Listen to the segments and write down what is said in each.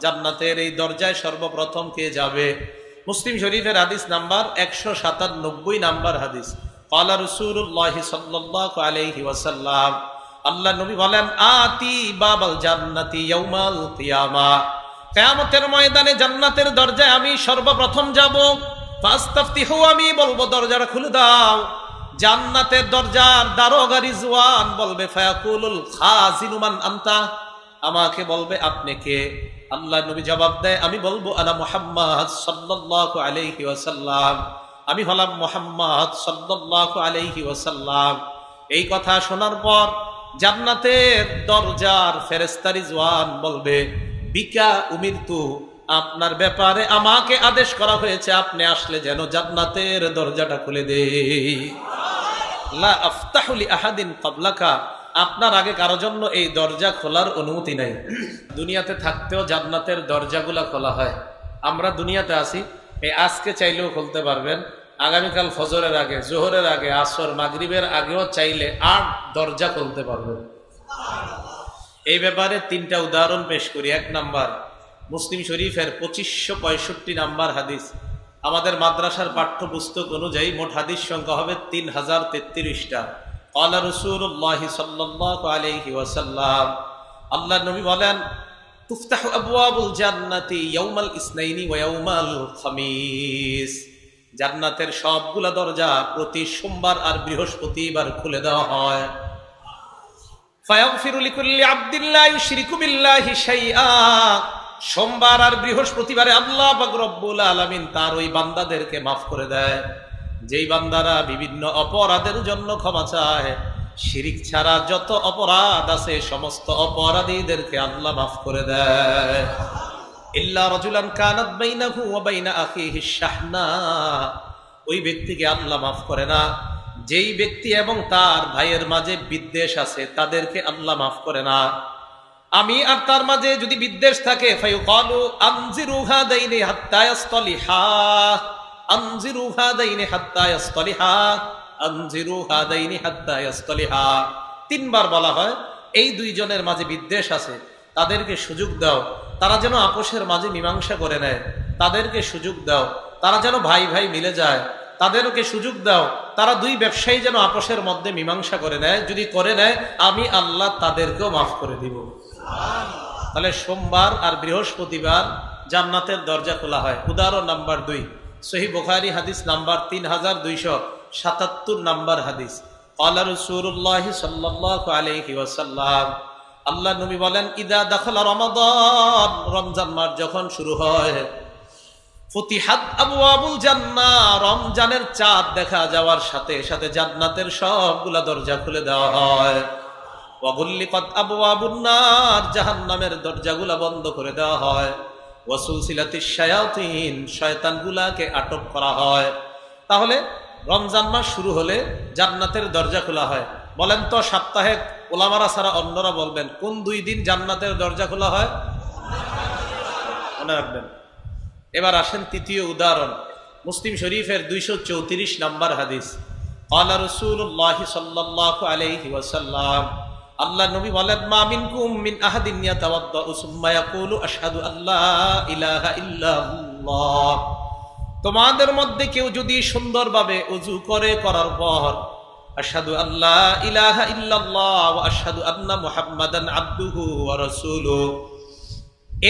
জান্নাতের এই দরজায় সর্বপ্রথম কে যাবে? মুসলিম শরীফের হাদিস নাম্বার 197 নাম্বার হাদিস। ক্বালা রাসূলুল্লাহ সাল্লাল্লাহু আলাইহি ওয়াসাল্লাম, আল্লাহ নবী বলেন, আতি বাবাল জান্নাতি ইয়াউমাল কিয়ামা, কিয়ামতের ময়দানে জান্নাতের দরজায় আমি সর্বপ্রথম যাব। ফাস্তাফতিহু, আমি বলবো দরজাটা খুলে দাও। জান্নাতের দরজার দারোগা রিজওয়ান বলবে, ফায়াকুলুল খাজিনু মান আনতা, আমাকে বলবে আপনি কে? আল্লাহ নবী জবাব দেয়, আমি বলবো আনা মুহাম্মদ সাল্লাল্লাহু আলাইহি ওয়াসাল্লাম, আমি হলাম মুহাম্মদ সাল্লাল্লাহু আলাইহি ওয়াসাল্লাম। এই কথা শোনার পর জান্নাতের দরজার ফেরেশতা রিজওয়ান বলবে, বিকা উমিরতু, আপনার ব্যাপারে আমাকে আদেশ করা হয়েছে, আপনি আসলে যেন জান্নাতের দরজাটা খুলে দেই। লা আফতাহু লি আহাদিন ক্বাবলাকা, আপনার আগে কারো জন্য এই দরজা খোলার অনুমতি নাই। দুনিয়াতে থাকতেও জান্নাতের দরজাগুলা খোলা হয়। আমরা দুনিয়াতে আছি, এই আজকে চাইলেও খুলতে পারবেন, আগামীকাল ফজরের আগে, জোহরের আগে, আসর, মাগরিবের আগেও চাইলে 8 দরজা খুলতে পারবেন। এই ব্যাপারে 3টা উদাহরণ পেশ করি। 1 নাম্বার, মুসলিম শরীফের 2565 নাম্বার হাদিস। আমাদের মাদ্রাসার পাঠ্যপুস্তক অনুযায়ী মোট হাদিস সংখ্যা হবে 3033টা। ক্বালা রাসূলুল্লাহ সাল্লাল্লাহু আলাইহি ওয়াসাল্লাম, আল্লাহ নবী বলেন, তুফতাহু আবওয়াবুল জান্নাতি ইয়াউমাল ইসনাইনি ওয়া ইয়াউমাল খামিস, জান্নাতের সবগুলা দরজা প্রতি সোমবার আর বৃহস্পতিবার খুলে দেওয়া হয়। ফায়াগফিরু লিকুল্লি আবদিন লা ইউশরিকু বিল্লাহি শাইআ, সোমবার আর বৃহস্পতিবারে আল্লাহ পাক রব্বুল আলামিন তার ওই বান্দাদেরকে মাফ করে দেয়, যেই বান্দারা বিভিন্ন অপরাধের জন্য ক্ষমা চায়। শিরিক ছাড়া যত অপরাধ আছে সমস্ত অপরাধীদেরকে আল্লাহ মাফ করে দেয়। ইল্লা রাজুলান কানাত বাইনাহু ওয়া বাইনা আখিহি শাহনা, ওই ব্যক্তিকে আল্লাহ মাফ করে না যেই ব্যক্তি এবং তার ভাইয়ের মাঝে বিদ্বেষ আছে, তাদেরকে আল্লাহ মাফ করে না। আমি আর তার মাঝে যদি বিদ্বেষ থাকে, ফায়ুকালু আনজিরু হাদাইনি হাত্তা ইয়াসতালিহা, আনজিরু হাদাইনি হাত্তা ইয়াসতালিহা, আনজিরু হাদাইনি হাত্তা ইয়াসতালিহা, 3 বার বলা হয় এই 2 জনের মাঝে বিদ্বেষ আছে, তাদেরকে সুযোগ দাও, তারা যেন আপোষের মাঝে মীমাংসা করে নেয়, তাদেরকে সুযোগ দাও, তারা যেন ভাই ভাই মিলে যায়, তাদেরকে সুযোগ দাও, তারা 2 ব্যবসায়ী যেন আপোষের মধ্যে মীমাংসা করে নেয়। যদি করে নেয়, আমি আল্লাহ তাদেরকেও মাফ করে দিব। তাহলে সোমবার আর বৃহস্পতিবার জান্নাতের দরজা খোলা হয়। উদাহরণ নাম্বার 2, সহিহ বুখারী হাদিস নাম্বার 3277 নাম্বার হাদিস। ক্বালা রাসূলুল্লাহ সাল্লাল্লাহু আলাইহি ওয়াসাল্লাম, আল্লাহ নবী বলেন, ইদা দাখালা রমাদান, রমজান মাস যখন শুরু হয়, ফুতিহাত আবওয়াবুল জান্নাহ, রমজানের চাঁদ দেখা যাওয়ার সাথে সাথে জান্নাতের সবগুলা দরজা খুলে দেওয়া হয়। ওয়া গুল্লিকাত আবওয়াবুন নার, জাহান্নামের দরজাগুলা বন্ধ করে দেওয়া হয়। ওয়া সুলসিলাতিশ শায়াতিন, শয়তানগুলাকে আটক করা হয়। তাহলে রমজান মাস শুরু হলে জান্নাতের দরজা খোলা হয়। বলেন তো, সপ্তাহে ওলামারা ছাড়া অন্যরা বলবেন কোন 2 দিন জান্নাতের দরজা খোলা হয়? মনে রাখবেন। এবার আসেন 3য় উদাহরণ, মুসলিম শরীফের 234 নাম্বার হাদিস। ক্বালা রাসূলুল্লাহ সাল্লাল্লাহু আলাইহি ওয়াসাল্লাম, আল্লাহ নবী বলেন, মা মিনকুম মিন আহাদিন ইয়াতাওয়াদ্দাউ সুম্মা ইয়াকুলু আশহাদু আল্লা ইলাহা ইল্লাল্লাহ, তোমাদের মধ্যে কেউ যদি সুন্দরভাবে ওযু করে, করার পর আশহাদু আল্লা ইলাহা ইল্লাল্লাহ ওয়া আশহাদু আন্না মুহাম্মাদান আবদুহু ওয়া রাসূলুহু,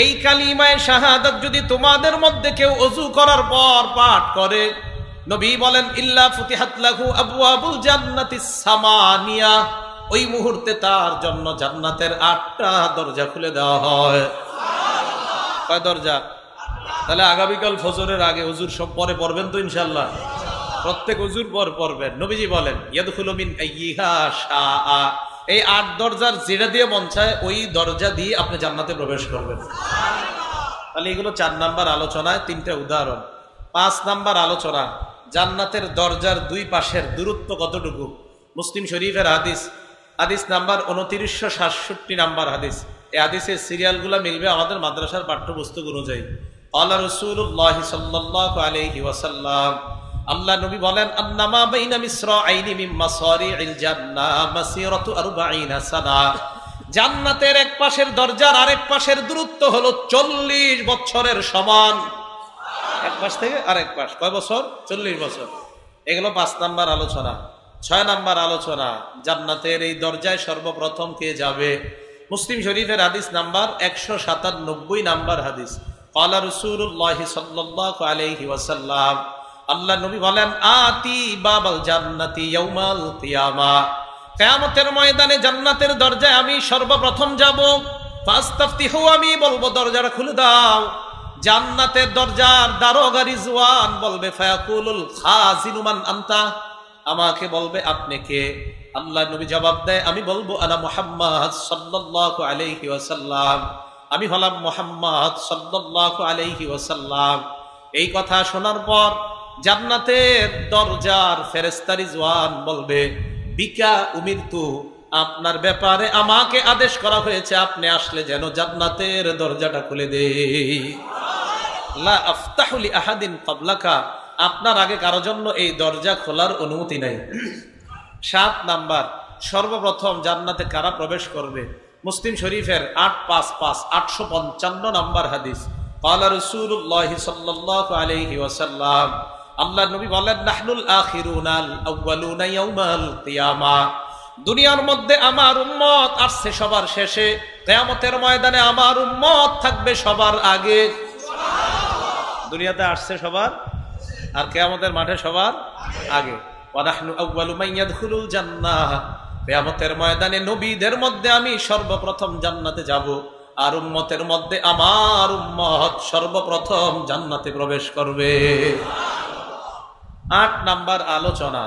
এই কালিমায়ে শাহাদাত যদি তোমাদের মধ্যে কেউ ওযু করার পর পাঠ করে, নবী বলেন, ইল্লা ফুতিহাত লাহু আবওয়াবুল জান্নাতিস সামানিয়া, ওই মুহূর্তে তার জন্য জান্নাতের 8টা দরজা খুলে দেওয়া হয়। কয় দরজা? তাহলে আগামীকাল ফজরের আগে ওযুর সব পরে পড়বেন তো ইনশাআল্লাহ, প্রত্যেক ওযুর পর পড়বেন। নবীজি বলেন, ইয়াদখুলু মিন আইয়িহা শাআ, এই 8 দরজার যেটা দিয়ে মন চায় ওই দরজা দিয়ে আপনি জান্নাতে প্রবেশ করবেন। তাহলে এগুলো 4 নাম্বার আলোচনায় 3টা উদাহরণ। 5 নাম্বার আলোচনা, জান্নাতের দরজার 2 পাশের দূরত্ব কতটুকু। মুসলিম শরীফের হাদিস, হাদিস নাম্বার 2967 নাম্বার হাদিস। এই হাদিসের সিরিয়ালগুলো মিলবে আমাদের মাদ্রাসার পাঠ্যপুস্তক অনুযায়ী। ক্বালা রাসূলুল্লাহ সাল্লাল্লাহু আলাইহি ওয়াসাল্লাম, আল্লাহ নবী বলেন, আন্নামা বাইনা মিসরাইনি মিন মাসারি'িল জান্নাহ মাসিরাতু 40 সানা, জান্নাতের এক পাশের দরজার আরেক পাশের দূরত্ব হলো 40 বছরের সমান। এক পাশ থেকে আরেক পাশ কয় বছর? 40 বছর। এগুলো 5 নাম্বার আলোচনা। 6 নাম্বার আলোচনা, জান্নাতের এই দরজায় সর্বপ্রথম কে যাবে? মুসলিম শরীফের হাদিস নাম্বার 197 নাম্বার হাদিস। ক্বালা রাসূলুল্লাহ সাল্লাল্লাহু আলাইহি ওয়াসাল্লাম, আল্লাহ নবী বলেন, আতি বাবাল জান্নাতি ইয়াউমাল কিয়ামা, কিয়ামতের ময়দানে জান্নাতের দরজায় আমি সর্বপ্রথম যাব। ফাস্তাফতিহু, আমি বলবো দরজাটা খুলে দাও। জান্নাতের দরজার দারোগা রিজওয়ান বলবে, ফায়াকুলুল খাজিনু মান আনতা, আমাকে বলবে আপনি কে? আল্লাহ নবী জবাব দেয়, আমি বলবো আনা মুহাম্মদ সাল্লাল্লাহু আলাইহি ওয়াসাল্লাম, আমি হলাম মুহাম্মদ সাল্লাল্লাহু আলাইহি ওয়াসাল্লাম। এই কথা শোনার পর জান্নাতের দরজার ফেরেশতা রিজওয়ান বলবে, বিকা উমিরতু, আপনার ব্যাপারে আমাকে আদেশ করা হয়েছে, আপনি আসলে যেন জান্নাতের দরজাটা খুলে দেই। লা আফতাহু লি আহাদিন ক্বাবলাকা, আপনার আগে কারো জন্য এই দরজা খোলার অনুমতি নাই। 7 নাম্বার, সর্বপ্রথম জান্নাতে কারা প্রবেশ করবে? মুসলিম শরীফের 855 নাম্বার হাদিস। ক্বালা রাসূলুল্লাহ সাল্লাল্লাহু আলাইহি ওয়াসাল্লাম, আল্লাহ নবী বলেন, নাহনুল আখিরুনাল আউয়ালুনা ইয়াউমাল কিয়ামা, দুনিয়ার মধ্যে আমার উম্মত আসছে সবার শেষে, কিয়ামতের ময়দানে আমার উম্মত থাকবে সবার আগে। দুনিয়াতে আসছে সবার, আর কিয়ামতের মাঠে সবার আগে। ওয়া নাহনু আউয়ালু মান ইয়াদখুলুল জান্নাহ, কিয়ামতের ময়দানে নবীদের মধ্যে আমি সর্বপ্রথম জান্নাতে যাব, আর উম্মতের মধ্যে আমার উম্মত সর্বপ্রথম জান্নাতে প্রবেশ করবে। 8 নাম্বার আলোচনা,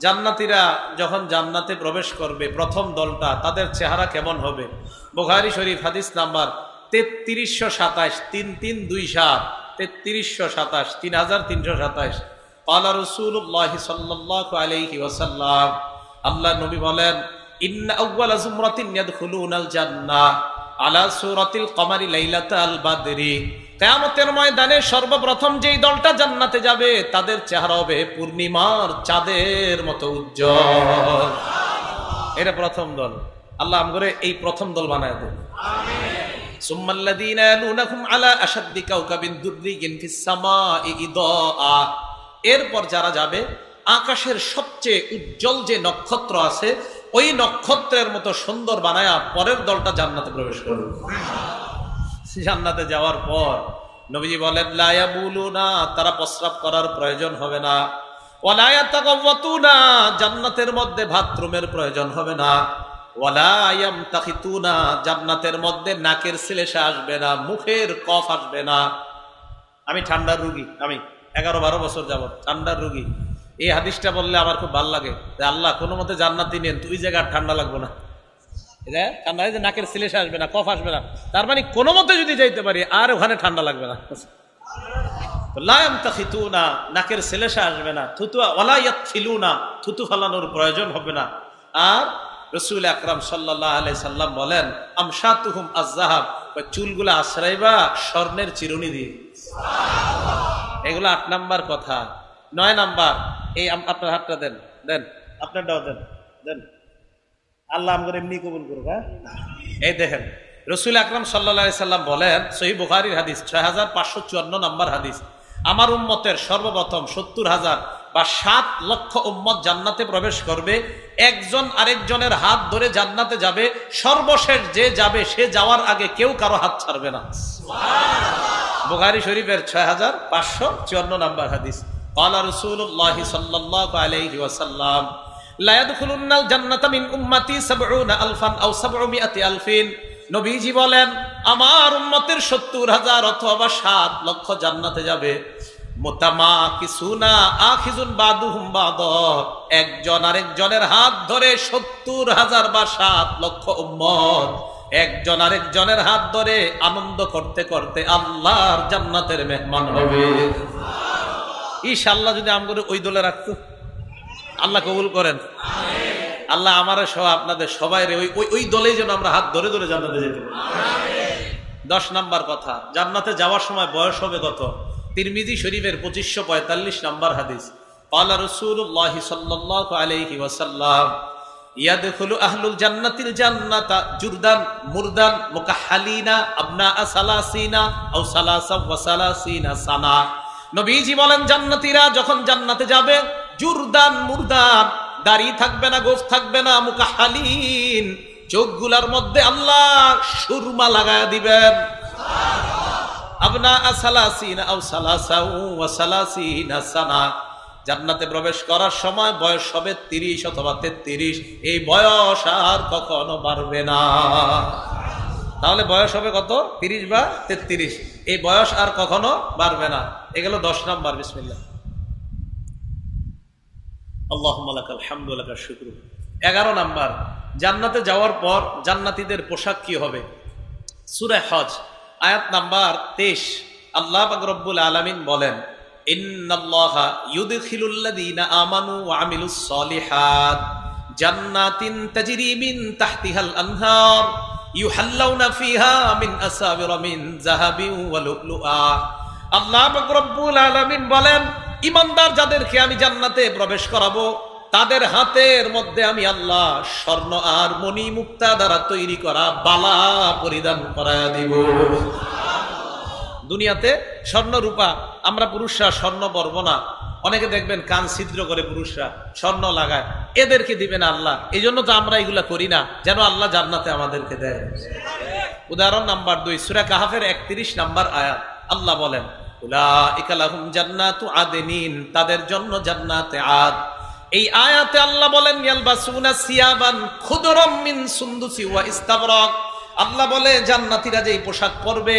জান্নাতীরা যখন জান্নাতে প্রবেশ করবে প্রথম দলটা, তাদের চেহারা কেমন হবে? বুখারী শরীফ হাদিস নাম্বার 3327, 3327, 3327, 3327। ক্বালা রাসূলুল্লাহ সাল্লাল্লাহু আলাইহি ওয়াসাল্লাম, আল্লাহ নবী বলেন, ইন্না আউওয়ালা যুমরাতিন ইয়াদখুলুনাল জান্নাহ আলা সূরাতিল কমারি লাইলাতাল বাদরি, কিয়ামতের ময়দানে সর্বপ্রথম যেই দলটা জান্নাতে যাবে তাদের চেহারা হবে পূর্ণিমার চাঁদের মতো উজ্জ্বল। এটা প্রথম দল। আল্লাহ আমগরে এই প্রথম দল বানায় দেন, আমিন। সুম্মাল্লাযীনা ইয়ালুনাহুম আলা আশাদ্দি কাওকাবিন দুররিয়িন ফিস সামাই ইদাআ, এরপর যারা যাবে আকাশের সবচেয়ে উজ্জ্বল যে নক্ষত্র আছে ওই নক্ষত্রের মতো সুন্দর বানায়া পরের দলটা জান্নাতে প্রবেশ করবে। জান্নাতে যাওয়ার পর নবীজি বলেন, লা ইয়াবুলুনা, তারা প্রস্রাব করার প্রয়োজন হবে না। ওয়ালা ইয়াতাগাওয়াতুনা, জান্নাতের মধ্যে বাথরুমের প্রয়োজন হবে না। ওয়ালা ইয়ামতাখিতুনা, জান্নাতের মধ্যে নাকের শ্লেষা আসবে না, মুখের কফ আসবে না। আমি ঠান্ডার রোগী, আমি 11-12 বছর যাবত ঠান্ডার রোগী। এই হাদিসটা বললে আমার খুব ভালো লাগে, যে আল্লাহ কোনো মতে জান্নাতি নেন, তুই জায়গা ঠান্ডা লাগবে না, ঠান্ডা যে নাকের শ্লেষা আসবে না, কফ আসবে না, তার মানে কোনো মতে যদি যাইতে পারি আর ওখানে ঠান্ডা লাগবে না। লা ইয়ামতাখিতুনা, নাকের শ্লেষা আসবে না। ওয়ালা ইয়াতফিলুনা, থুতু ফালানোর প্রয়োজন হবে না। আর রাসূল আকরাম সাল্লাল্লাহু আলাইহি সাল্লাম বলেন, আমশাতুহুম আয-যাহাব, চুলগুলো আশ্রাইবা স্বর্ণের চিরুনি দিয়ে। এগুলো 8 নাম্বার কথা। 9 নাম্বার, এই আপনার হাতটা দেন, দেন আপনারটাও দেন, দেন, আল্লাহ আমাদের এমনি কবুল করুক। হ্যাঁ, এই দেখেন রাসূল আকরাম সাল্লাল্লাহু আলাইহি সাল্লাম বলেন, সহিহ বুখারীর হাদিস 6554 নাম্বার হাদিস, আমার উম্মতের সর্বপ্রথম 70,000 বা 7 লক্ষ উম্মত জান্নাতে প্রবেশ করবে। একজন আরেকজনের হাত ধরে জান্নাতে যাবে, সর্বশেষ যে যাবে সে যাওয়ার আগে কেউ কারো হাত ছাড়বে না। সুবহানাল্লাহ। বুখারী শরীফের 6554 নাম্বার হাদিস। ক্বালা রাসূলুল্লাহ সাল্লাল্লাহু আলাইহি ওয়াসাল্লাম, লা ইয়াদখুলুন্নাল জান্নাতা মিন উম্মতি 70,000 আও 700,000। নবীজি বলেন, আমার উম্মতের 70,000 অথবা 7 লক্ষ জান্নাতে যাবে। মুতামাকিসুনা আখিজুন বাদুহুম বাদ, একজন আরেকজনের হাত ধরে 70,000 বা 7 লক্ষ উম্মত একজন আরেকজনের হাত ধরে আনন্দ করতে করতে আল্লাহর জান্নাতের মেহমান হবে। ইনশাআল্লাহ যদি আমগরে ওই দলে রাখতো, আল্লাহ কবুল করেন, আমিন। আল্লাহ আমারে সহ আপনাদের সবাই ওই দলেই যেন আমরা হাত ধরে ধরে জান্নাতে যেতে পারি, আমিন। 10 নাম্বার কথা, জান্নাতে যাওয়ার সময় বয়স হবে কত? তিরমিজি শরীফের 2545 নাম্বার হাদিস। ক্বালা রাসূলুল্লাহ সাল্লাল্লাহু আলাইহি ওয়াসাল্লাম, ইয়াদখুলু আহলুল জান্নাতিল জান্নাতা জুরদান মুরদান মুকাহহালিনা আবনা সালাসিনা আও সালাসা ওয়া সালাসিনা সানা। নবীজি বলেন জান্নাতীরা যখন জান্নাতে যাবে জুরদান মুরদান, দাড়ি থাকবে না, গোঁফ থাকবে না, মুকাহহালিন, চোখগুলার মধ্যে আল্লাহ সুরমা লাগায়া দিবেন। আবনা সালাসিনা আও সালাসা ওয়া সালাসিনা সানা। জান্নাতে প্রবেশ করার সময় বয়স হবে 30 অথবা 33। এই বয়স আর কখনো বাড়বে না। তাহলে বয়স হবে কত? 30 বা 33। এই বয়স আর কখনো বাড়বে না। এগুলো 10 নাম্বার। বিসমিল্লাহ। আল্লাহুম্মা লাকাল হামদু ওয়া লাকাশ শুকরু। 11 নাম্বার, জান্নাতে যাওয়ার পর জান্নাতীদের পোশাক কি হবে? সূরা হজ আয়াত নাম্বার 23 আল্লাহ পাক রব্বুল আলামিন বলেন, ইন্নাল্লাহা ইউদখিলুল্লাযীনা আমানু ওয়া আমিলুস সলিহাত জান্নাতিন তাজরি মিন তাহতিহাল আনহার ইউহাল্লাউনা ফিহা মিন আসাবির মিন যাহাবিন ওয়া লুলুআ। আল্লাহ পাক রব্বুল আলামিন বলেন, ঈমানদার যাদেরকে আমি জান্নাতে প্রবেশ করাবো তাদের হাতের মধ্যে আমি আল্লাহ স্বর্ণ আর মণি মুক্তা দ্বারা তৈরি করা বালা পরিধান করায়া দিব। দুনিয়াতে স্বর্ণ রূপা আমরা পুরুষরা স্বর্ণ পরব না। অনেকে দেখবেন কান ছিদ্র করে পুরুষরা স্বর্ণ লাগায়, এদেরকে দিবেন আল্লাহ। এই জন্য তো আমরা এগুলা করি না, যেন আল্লাহ জান্নাতে আমাদেরকে দেয়। উদাহরণ নাম্বার 2 সূরা কাহাফের 31 নাম্বার আয়াত আল্লাহ বলেন, উলাইকা লাহুম জান্নাতু আদনিন, তাদের জন্য জান্নাতে আদ। এই আয়াতে আল্লাহ বলেন, ইয়ালবাসুনা সিয়াবান খুদরাম মিন সুন্দুসি ওয়া ইস্তাবরাক। আল্লাহ বলে জান্নাতীরা যে পোশাক পরবে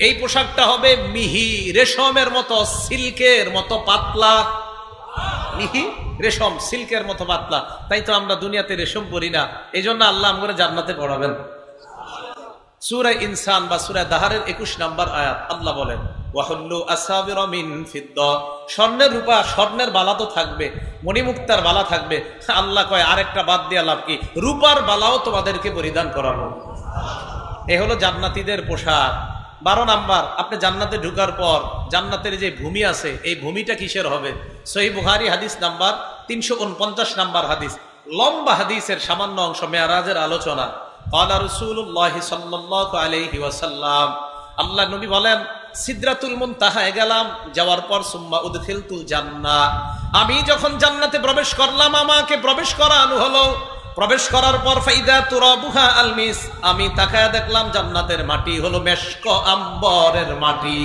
এই পোশাকটা হবে মিহি রেশমের মতো, সিল্কের মতো পাতলা। মিহি রেশম সিল্কের মতো পাতলা। তাই তো আমরা দুনিয়াতে রেশম পরি না, এই জন্য আল্লাহ আমাদের জান্নাতে পড়াবেন। সূরা ইনসান বা সূরা দাহারের 21 নাম্বার আয়াত আল্লাহ বলেন, ওয়াহুল্লু আসাবির মিন ফিদ্দা, স্বর্ণের রূপা স্বর্ণের বালা তো থাকবে, মণিমুক্তার বালা থাকবে। আল্লাহ কয় আরেকটা বাদ দিয়া লাভ কি, রূপার বালাও তোমাদেরকে পরিধান করাবো। এ হলো জান্নাতীদের পোশাক। 12 নাম্বার, আপনি জান্নাতে ঢুকার পর জান্নাতের যে ভূমি আছে এই ভূমিটা কিসের হবে? সহিহ বুখারী হাদিস নাম্বার 349 নাম্বার হাদিস, লম্বা হাদিসের সামান্য অংশ, মেরাজের আলোচনা। ক্বালা রাসূলুল্লাহি সাল্লাল্লাহু আলাইহি ওয়াসাল্লাম, আল্লাহ নবী বলেন, সিদরাতুল মুনতাহায় গেলাম, যাওয়ার পর সুম্মা উদখিলতুল জান্নাহ, আমি যখন জান্নাতে প্রবেশ করলাম আমাকে প্রবেশ করানো হলো। প্রবেশ করার পর ফাইদা তুরাবুহা আলমিস, আমি তাকায়া দেখলাম জান্নাতের মাটি হলো মেশক আম্বরের মাটি।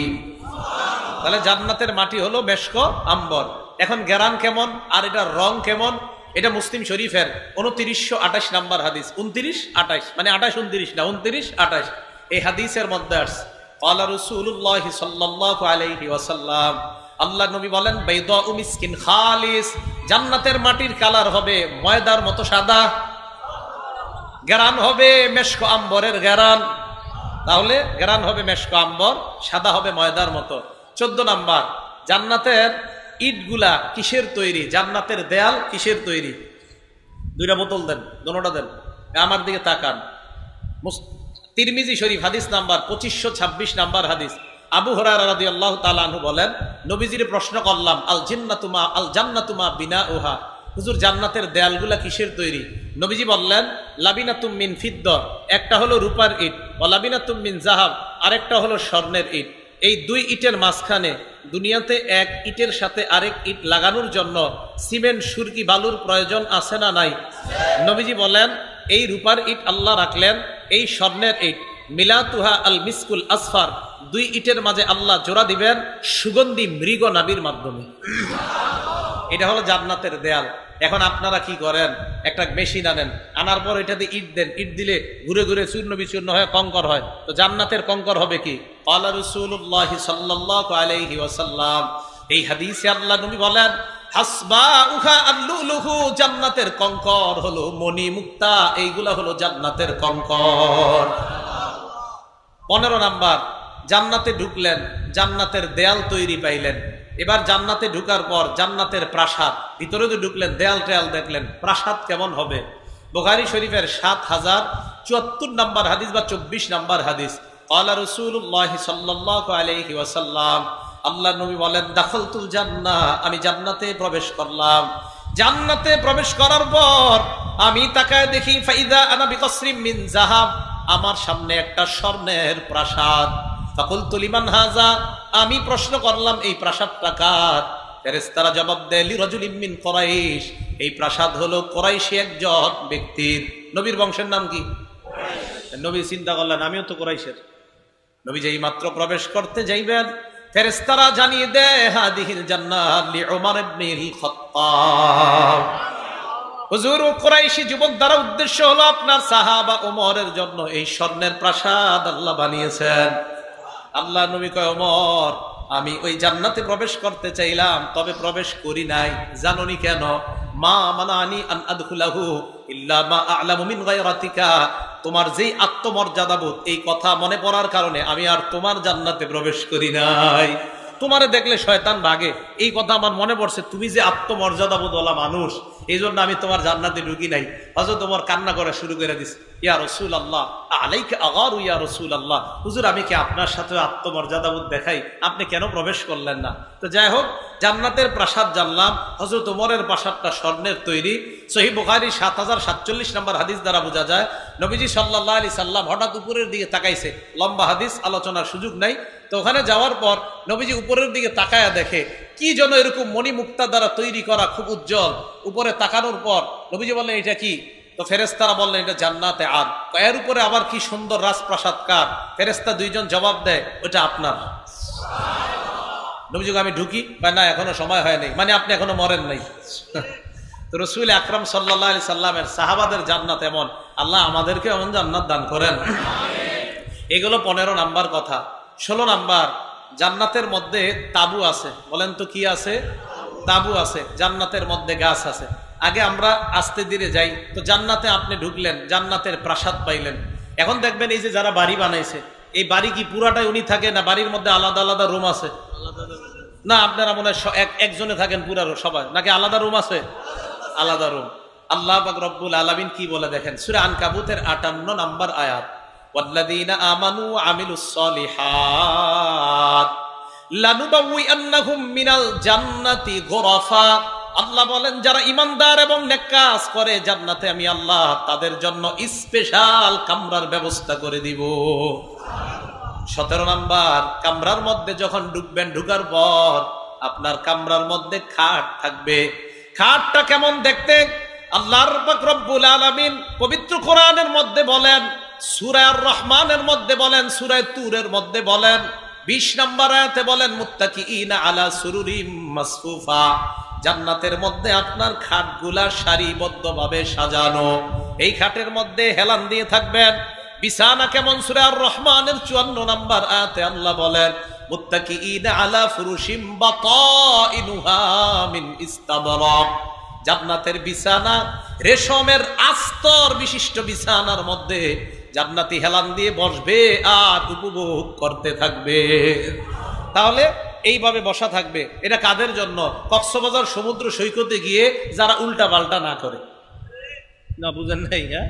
তাহলে জান্নাতের মাটি হলো মেশক আম্বর। এখন ঘেরান কেমন আর এটার রং কেমন? এটা মুসলিম শরীফের 2928 নাম্বার হাদিস। 29-28 মানে 28-29 না, 29-28 এই হাদিসের মধ্যে আসছে। ক্বালা রাসূলুল্লাহি সাল্লাল্লাহু আলাইহি ওয়াসাল্লাম, আল্লাহ নবী বলেন, বাইদাউ মিসকিন খালিস, জান্নাতের মাটির কালার হবে ময়দার মতো সাদা, ঘেরান হবে মেশক আম্বরের ঘেরান। তাহলে ঘেরান হবে মেশক আম্বর, সাদা হবে ময়দার মতো। 14 নাম্বার, জান্নাতের ইটগুলা কিসের তৈরি? জান্নাতের দেয়াল কিসের তৈরি? 2টা বোতল দেন, দোনোটা দেন, আমার দিকে তাকান। তিরমিজি শরীফ হাদিস নাম্বার 2526 নাম্বার হাদিস। আবু হুরায়রা রাদিয়াল্লাহু তাআলা আনহু বলেন, নবীজির প্রশ্ন করলাম, আল জান্নাতু মা বিনাউহা, হুজুর জান্নাতের দেয়ালগুলা কিসের তৈরি? নবীজি বললেন, লাবিনাতুম মিন ফিদ্দা, একটা হলো রূপার ইট, ওয়া লাবিনাতুম মিন যাহাব, আরেকটা হলো স্বর্ণের ইট। এই 2 ইটের মাঝখানে দুনিয়াতে এক ইটের সাথে আরেক ইট লাগানোর জন্য সিমেন্ট, সুরকি, বালুর প্রয়োজন আছে না নাই? নবীজি বলেন, এই রূপার ইট আল্লাহ রাখলেন, এই স্বর্ণের ইট মিলাতুহা আল মিসকুল আসফার, 2 ইটের মাঝে আল্লাহ জোড়া দিবেন সুগন্ধি মৃগ নাবির মাধ্যমে। এটা হলো জান্নাতের দেয়াল। এখন আপনারা কি করেন? একটা মেশিন আনেন, আনার পর এটাতে ইট দেন, ইট দিলে ঘুরে ঘুরে চূর্ণ বিচূর্ণ হয়, কঙ্কর হয়। তো জান্নাতের কঙ্কর হবে কি? ক্বালা রাসূলুল্লাহি সাল্লাল্লাহু আলাইহি ওয়াসাল্লাম, এই হাদিসে আল্লাহ নবী বলেন, হাসবাউহা আল-লুলুহু, জান্নাতের কঙ্কর হলো মণি মুক্তা, এইগুলা হলো জান্নাতের কঙ্কর। 15 নাম্বার, জান্নাতে ঢুকলেন, জান্নাতের দেয়াল তৈরি পাইলেন। এবার জান্নাতে ঢুকার পর জান্নাতের প্রাসাদ, ভিতরে তো ঢুকলেন, দেয়াল টেয়াল দেখলেন, প্রাসাদ কেমন হবে? বুখারী শরীফের 7074 নাম্বার হাদিস বা 24 নাম্বার হাদিস। ক্বালা রাসূলুল্লাহি সাল্লাল্লাহু আলাইহি ওয়াসাল্লাম, আল্লাহ নবী বলেন, দাখালতুল জান্নাহ, আমি জান্নাতে প্রবেশ করলাম। জান্নাতে প্রবেশ করার পর আমি তাকায় দেখি ফাইদা আনা বিকসরিম মিন যাহাব, আমার সামনে একটা স্বর্ণের প্রাসাদ। ফাকুলতু লিমান হাযা, আমি প্রশ্ন করলাম এই প্রাসাদটা কার? ফেরেশতারা জবাব দেয় লিরাজুলিন মিন কুরাইশ, এই প্রাসাদ হলো কুরাইশি একজন ব্যক্তির। নবীর বংশের নাম কি? নবী চিন্তা করলেন আমিও তো কুরাইশের। নবী যেই মাত্র প্রবেশ করতে যাইবেন, ফেরেশতারা জানিয়ে দেয় হাদিহিল জান্নাত লিউমর ইবনিল খাত্তাব। হুজুর, কুরাইশি যুবক দ্বারা উদ্দেশ্য হলো আপনার সাহাবা ওমরের জন্য এই স্বর্ণের প্রাসাদ আল্লাহ বানিয়েছেন। আল্লাহ নবী কয়, ওমর আমি ওই জান্নাতে প্রবেশ করতে চাইলাম, তবে প্রবেশ করি নাই। জানোনি কেন? মা মানানি আন আদখুলাহু ইল্লা মা আ'লামু মিন গায়রাতিকা, তোমার যেই আত্মমর্যাদাবোধ, এই কথা মনে পড়ার কারণে আমি আর তোমার জান্নাতে প্রবেশ করি নাই। তোমারে দেখলে শয়তান ভাগে, এই কথা আমার মনে পড়ছে, তুমি যে আত্মমর্যাদাবোধওয়ালা মানুষ, এই জন্য আমি তোমার জান্নাতে ঢুকি নাই। হযরত ওমর কান্না করা শুরু করে দিছে, ইয়া রাসূলুল্লাহ আলাইকা আগারু ইয়া রাসূলুল্লাহ, হুজুর আমি কি আপনার সাথে আত্মমর্যাদাবোধ দেখাই? আপনি কেন প্রবেশ করলেন না? তো যাই হোক, জান্নাতের প্রাসাদ জানলাম। হযরত ওমরের প্রাসাদটা স্বর্ণের তৈরি। সহিহ বুখারী 7047 নম্বর হাদিস দ্বারা বোঝা যায় নবীজি সাল্লাল্লাহু আলাইহি সাল্লাম হঠাৎ উপরের দিকে তাকাইছে। লম্বা হাদিস, আলোচনার সুযোগ নাই। তো ওখানে যাওয়ার পর নবীজি উপরের দিকে তাকায়া দেখে কি যেন এরকম মণিমুক্তা দ্বারা তৈরি করা, খুব উজ্জ্বল। উপরে তাকানোর পর নবীজি বললেন এটা কি? তো ফেরেশতারা বললেন এটা জান্নাতে আদ। এর উপরে আবার কি সুন্দর রাজপ্রাসাদ কার? ফেরেশতা দুইজন জবাব দেয় ওটা আপনার। নবীজি আমি ঢুকি? না, এখনো সময় হয় নাই, মানে আপনি এখনো মরেন নাই। তো রাসূল আকরাম সাল্লাল্লাহু আলাইহি সাল্লামের সাহাবাদের জান্নাত এমন, আল্লাহ আমাদেরকে এমন জান্নাত দান করেন। এগুলো 15 নাম্বার কথা। 16 নাম্বার, জান্নাতের মধ্যে তাবু আছে। বলেন তো কি আছে? তাবু আছে। জান্নাতের মধ্যে গাছ আছে। আগে আমরা আস্তে ধীরে যাই। তো জান্নাতে আপনি ঢুকলেন, জান্নাতের প্রাসাদ পাইলেন। এখন দেখবেন এই যে যারা বাড়ি বানাইছে, এই বাড়ি কি পুরাটাই উনি থাকে, না বাড়ির মধ্যে আলাদা আলাদা রুম আছে? না, আপনারা মনে হয় একজনে থাকেন পুরা সবাই, নাকি আলাদা রুম আছে? আলাদা রুম। আল্লাহ পাক রব্বুল আলামিন কি বলে দেখেন, সূরা আনকাবুতের 58 নম্বর আয়াত, ওয়াল্লাযীনা আমানু ওয়া আমিলুস সলিহাত লানুবাউইআন্নাহুম মিনাল জান্নাতি গুরাফা। আল্লাহ বলেন যারা ঈমানদার এবং নেক কাজ করে, জান্নাতে আমি আল্লাহ তাদের জন্য স্পেশাল কামরার ব্যবস্থা করে দিব। 17 নাম্বার, কামরার মধ্যে যখন ঢুকবেন, ঢুকার পর আপনার কামরার মধ্যে খাট থাকবে। খাটটা কেমন দেখতে? আল্লাহর পাক রব্বুল আলামিন পবিত্র কোরআনের মধ্যে বলেন, সূরা আর রহমানের মধ্যে বলেন, সূরা তুরের মধ্যে বলেন, 20 নম্বর আয়াতে বলেন মুত্তাকিইনা আলা সুরুরিম মাসফুফা। জান্নাতের মধ্যে আপনার খাটগুলা সারিবদ্ধভাবে সাজানো। এই খাটের মধ্যে হেলান দিয়ে থাকবেন। বিছানা কেমন? সূরা আর রহমানের 54 নম্বর আয়াতে আল্লাহ বলেন মুত্তাকিইনা আলা ফুরুশিম বাতাইনুহা মিন ইস্তাবরাক। জান্নাতের বিছানা রেশমের আস্তর বিশিষ্ট বিছানার মধ্যে জান্নাতি হেলান দিয়ে বসবে আর উপভোগ করতে থাকবে। তাহলে এইভাবে বসা থাকবে। এটা কাদের জন্য? কক্সবাজার সমুদ্র সৈকতে গিয়ে যারা উল্টা পাল্টা না করে। না বুঝেন নাই? হ্যাঁ,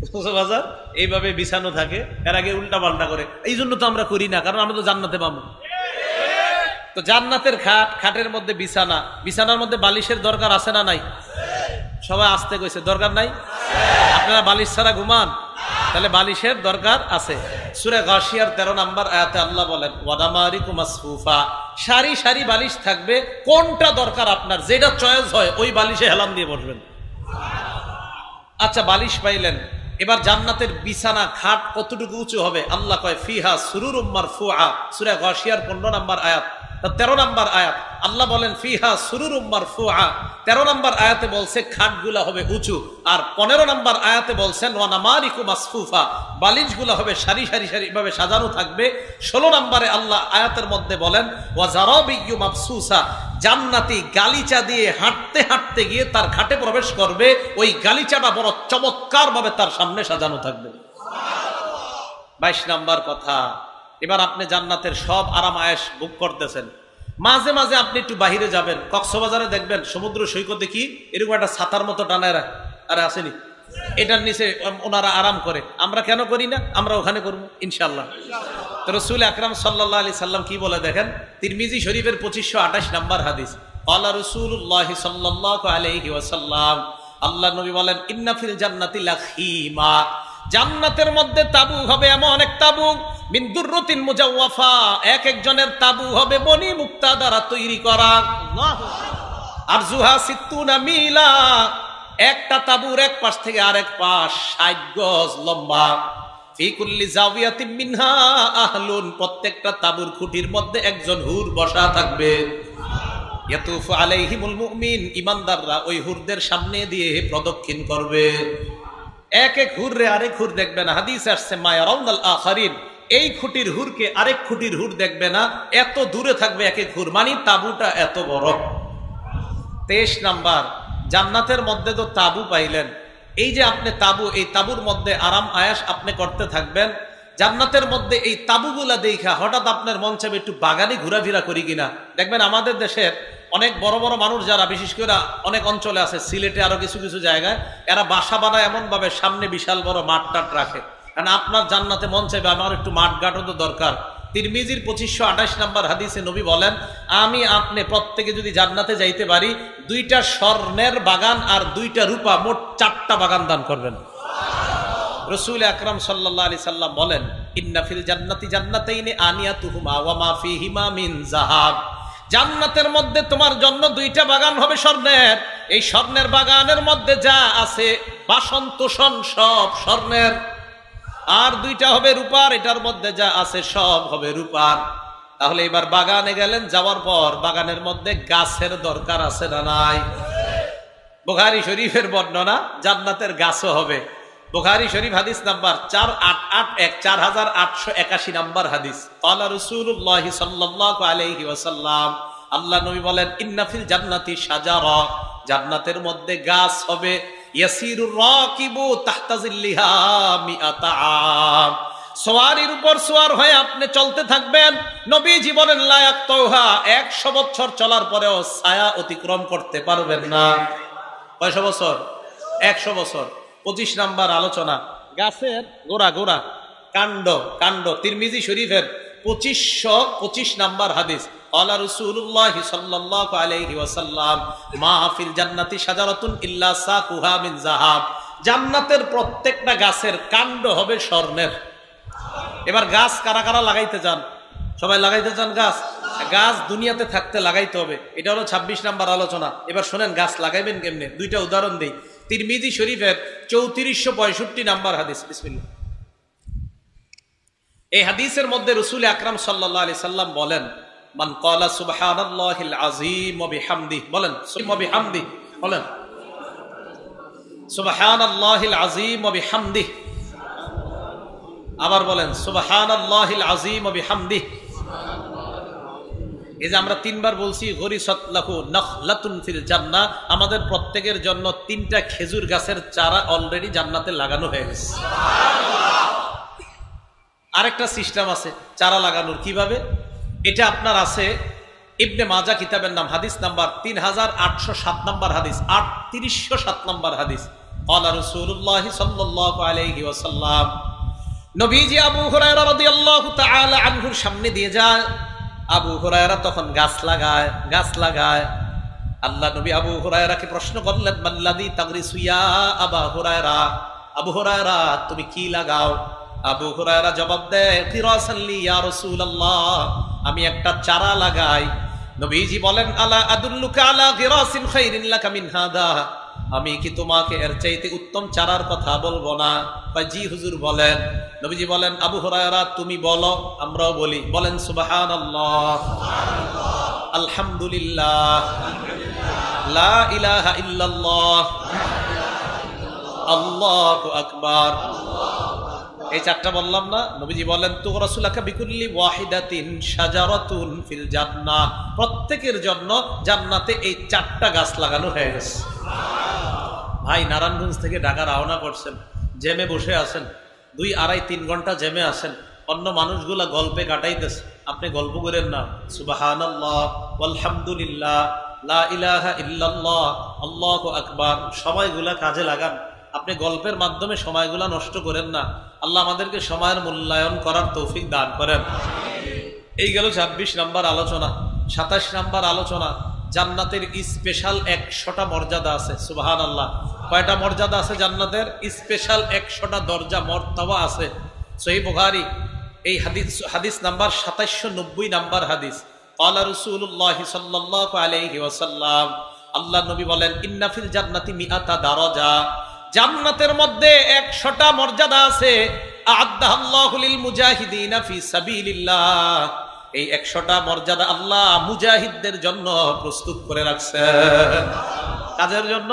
কক্সবাজার এইভাবে বিছানো থাকে, এর আগে উল্টা পাল্টা করে। এই জন্য তো আমরা করি না, কারণ আমরা তো জান্নাতে পাবো। তো জান্নাতের খাট, খাটের মধ্যে বিছানা, বিছানার মধ্যে বালিশের দরকার আছে না নাই? সবাই আসতে কইছে দরকার নাই। আপনারা বালিশ ছাড়া ঘুমান? তাহলে বালিশের দরকার আছে। সূরা গাশিয়ার 13 নম্বর আয়াতে আল্লাহ বলেন ওয়াদামারিকু মাসফুফা। সারি সারি বালিশ থাকবে। কোনটা দরকার আপনার, যেটা চয়েস হয় ওই বালিশে হেলান দিয়ে বসবেন। আচ্ছা, বালিশ পাইলেন। এবার জান্নাতের বিছানা, খাট কতটুকু উঁচু হবে? আল্লাহ কয় ফিহা সুরুরুম মারফুআ। সূরা গাশিয়ার 15 নম্বর আয়াত, 13 নম্বর আয়াত আল্লাহ বলেন ফিহা সুরুরুম মারফুআ। 13 নম্বর আয়াতে বলছে খাটগুলা হবে উঁচু, আর 15 নম্বর আয়াতে বলছেন ওয়ানামারিকু মাসফুফা, বালিশগুলা হবে সারি সারি সারি ভাবে সাজানো থাকবে। 16 নম্বরে আল্লাহ আয়াতের মধ্যে বলেন ওয়াজারাবিয়্যু মাবসুসা। জান্নাতি গালিচা দিয়ে হাঁটতে হাঁটতে গিয়ে তার খাটে প্রবেশ করবে, ওই গালিচাটা বড় চমৎকার ভাবে তার সামনে সাজানো থাকবে। 22 নম্বর কথা, এবার আপনি জান্নাতের সব আরাম আয়েশ ভোগ করতেছেন। মাঝে মাঝে আপনি একটু বাহিরে যাবেন, কক্সবাজারে দেখবেন সমুদ্র সৈকতে কি এরকম একটা ছাতার মতো টানায় রাখ, আরে আসেনি, এটার নিচে ওনারা আরাম করে। আমরা কেন করি না? আমরা ওখানে করবো ইনশাল্লাহ। তো রাসূল আকরাম সাল্লাল্লাহু আলাইহি সাল্লাম কি বলে দেখেন, তিরমিজি শরীফের 2528 নম্বর হাদিস, ক্বালা রাসূলুল্লাহ সাল্লাল্লাহু আলাইহি ওয়াসাল্লাম, আল্লাহ নবী বলেন ইন্না ফিল জান্নাতি লাখিমা, জান্নাতের মধ্যে তাবু হবে এমন এক তাবু মিন দুররাতিন মুজাওয়াফা, এক একজনের তাবু হবে বনি মুক্তা দ্বারা তৈরি করা। আর জুহা সিত্তুনা মিলা, একটা তাবুর এক পাশ থেকে আরেক পাশ 60 গজ লম্বা। ফি কুল্লি জাওয়াতিন মিনহা আহলুন, প্রত্যেকটা তাবুর খুঁটির মধ্যে একজন হুর বসা থাকবে। ইয়াতুফু আলাইহিমুল মুমিন, ঈমানদাররা ওই হুরদের সামনে দিয়ে প্রদক্ষিণ করবে। এক এক হুররে আরেক হুর দেখবে না। হাদিসে আসছে মা ইয়ারাউনাল আখারিন, এই খুঁটির হুরকে আরেক খুঁটির হুর দেখবে না, এত দূরে থাকবে এক এক হুর, মানে তাবুটা এত বড়। 23 নাম্বার, জান্নাতের মধ্যে তো তাবু পাইলেন, এই যে আপনি তাবু, এই তাবুর মধ্যে আরাম আয়াস আপনি করতে থাকবেন। জান্নাতের মধ্যে এই তাবুগুলা দেখা হঠাৎ আপনার মন চাইবে একটু বাগানে ঘোরাফেরা করি কিনা। দেখবেন আমাদের দেশের অনেক বড় বড় মানুষ যারা, বিশেষ করে অনেক অঞ্চলে আছে, সিলেটে আরো কিছু কিছু জায়গায়, এরা বাসা বানায় এমন ভাবে সামনে বিশাল বড় মাঠ টাট রাখে। কারণ আপনার জান্নাতে মন চাইবে আমার একটু মাঠ ঘাটও তো দরকার। তিরমিজির 2528 নাম্বার হাদিসে নবী বলেন, আমি আপনি প্রত্যেকে যদি জান্নাতে যাইতে পারি, 2টা স্বর্ণের বাগান আর 2টা রূপা, মোট 4টা বাগান দান করবেন। রাসূল আকরাম সাল্লাল্লাহু আলাইহি সাল্লাম বলেন, ইন্না ফিল জান্নাতি জান্নাতাইনি আনিয়াতুহুমা ওয়া মা ফীহিমা মিন যাহাব, জান্নাতের মধ্যে তোমার জন্য 2টা বাগান হবে স্বর্ণের, এই স্বর্ণের বাগানের মধ্যে যা আছে বাসন তোষণ সব স্বর্ণের, আর 2টা হবে রূপার, এটার মধ্যে যা আছে সব হবে রূপার। তাহলে এবার বাগানে গেলেন, যাওয়ার পর বাগানের মধ্যে গাছের দরকার আছে না নাই? বুখারী শরীফের বর্ণনা, জান্নাতের গাছও হবে। বুখারী শরীফ হাদিস নাম্বার 4881 নাম্বার হাদিস। ক্বালা রাসূলুল্লাহ সাল্লাল্লাহু আলাইহি ওয়াসাল্লাম, আল্লাহ নবী বলেন, ইন্না ফিল জান্নাতি শাজারা, জান্নাতের মধ্যে গাছ হবে, ইয়াসিরুর রাকিবু তাহতা জিল্লিহা মিআতা আম, সওয়ারির উপর সওয়ার হয়ে আপনি চলতে থাকবেন। নবীজি বলেন লা ইয়াকতাউহা, 100 বছর চলার পরেও ছায়া অতিক্রম করতে পারবেন না। কয়শ বছর? 100 বছর। 25 নাম্বার আলোচনা, গাছের গোড়া গোড়া, কাণ্ড কাণ্ড। তিরমিজি শরীফের 2525 নাম্বার হাদিস। ক্বালা রাসূলুল্লাহ সাল্লাল্লাহু আলাইহি ওয়াসাল্লাম, মা ফিল জান্নাতি শাজারাতুন ইল্লা সাকুহা মিন যাহাব, জান্নাতের প্রত্যেকটা গাছের কাণ্ড হবে স্বর্ণের। এবার গাছ কারা কারা লাগাইতে চান? সবাই লাগাইতে চান গাছ? গাছ দুনিয়াতে থাকতে লাগাইতে হবে, এটা হলো 26 নাম্বার আলোচনা। এবার শোনেন গাছ লাগাইবেন কেমনে, 2টা উদাহরণ দেই। তিরমিজি শরীফের 3465 নাম্বার হাদিস, বিসমিল্লাহ। এই হাদিসের মধ্যে রাসূল আকরাম সাল্লাল্লাহু আলাইহি সাল্লাম বলেন, মান ক্বালা সুবহানাল্লাহিল আযীম ওয়া বিহামদিহি, বলেন ওয়া বিহামদিহি, বলেন সুবহানাল্লাহিল আযীম ওয়া বিহামদিহি, আবার বলেন সুবহানাল্লাহিল আযীম ওয়া বিহামদিহি। এই যে আমরা 3বার বলছি, গরিসাত লাহু নাখলাতুন ফিল জান্নাহ, আমাদের প্রত্যেকের জন্য 3টা খেজুর গাছের চারা অলরেডি জান্নাতে লাগানো হয়ে গেছে। আরেকটা সিস্টেম আছে চারা লাগানোর, কিভাবে? এটা আপনার আছে ইবনে মাজাহ কিতাবের নাম, হাদিস নাম্বার 3807 নাম্বার হাদিস, 3807 নাম্বার হাদিস। ক্বালা রাসূলুল্লাহ সাল্লাল্লাহু আলাইহি ওয়াসাল্লাম, নবীজি আবু হুরায়রা রাদিয়াল্লাহু তাআলা আনহুর সামনে দিয়ে যায়। আবু হুরায়রা তখন গাছ লাগায়। আল্লাহ নবী আবু হুরায়রাকে প্রশ্ন করলেন, মাল্লাযী তাগরিসু ইয়া আবা হুরায়রা, আবু হুরায়রা তুমি কি লাগাও? আবু হুরায়রা জবাব দেয়, কিরাসান লি ইয়া রাসূলুল্লাহ, আমি একটা চারা লাগাই। নবীজি বলেন, আলা আদুল্লুকা আলা গিরাসিন খাইরিন লাকা মিন হাদা, আমি কি তোমাকে এর চাইতে উত্তম চারার কথা বলবো না? জি হুজুর বলেন। নবীজি বলেন, আবু হুরায়রা তুমি বলো, আমরাও বলি, বলেন সুবহানাল্লাহ, আলহামদুলিল্লাহ, লা ইলাহা ইল্লাল্লাহ, আল্লাহু আকবার। এই 4টা বললাম না? নবীজি বলেন, তুগরাসুলাকা বিকুল্লি ওয়াহিদাতিন শাজারাতুন ফিল জান্নাহ, প্রত্যেকের জন্য জান্নাতে এই 4টা গাছ লাগানো হয়ে গেছে। ভাই নারায়ণগঞ্জ থেকে ঢাকা রওনা করছেন, জেমে বসে আছেন, 2, 2.5, 3 ঘন্টা জেমে আছেন, অন্য মানুষগুলা গল্পে কাটাইতেছে, আপনি গল্প করেন না। সুবহানাল্লাহ, আলহামদুলিল্লাহ, লা ইলাহা ইল্লাল্লাহ, আল্লাহু আকবার, সময়গুলা কাজে লাগান। আপনি গল্পের মাধ্যমে সময়গুলা নষ্ট করেন না। আল্লাহ আমাদেরকে সময়ের মূল্যায়ন করার তৌফিক দান করেন। এই গেল 26 নাম্বার আলোচনা। 27 নাম্বার আলোচনা, জান্নাতের স্পেশাল 100টা মর্যাদা আছে। সুবহানাল্লাহ। কয়টা মর্যাদা আছে জান্নাতের? স্পেশাল 100টা দরজা মর্তবা আছে। সহিহ বুখারী এই হাদিস নাম্বার 2790 নাম্বার হাদিস। ক্বালা রাসূলুল্লাহ সাল্লাল্লাহু আলাইহি ওয়াসাল্লাম, আল্লাহ নবী বলেন, ইন্না ফিল জান্নাতি মিআতা দারাজা, জান্নাতের মধ্যে 100টা মর্যাদা আছে। আ'আদ্দাহাল্লাহু লিল মুজাহিদিনা ফি সাবিলিল্লাহ, এই 100টা মর্যাদা আল্লাহ মুজাহিদদের জন্য প্রস্তুত করে রাখছেন। কাজের জন্য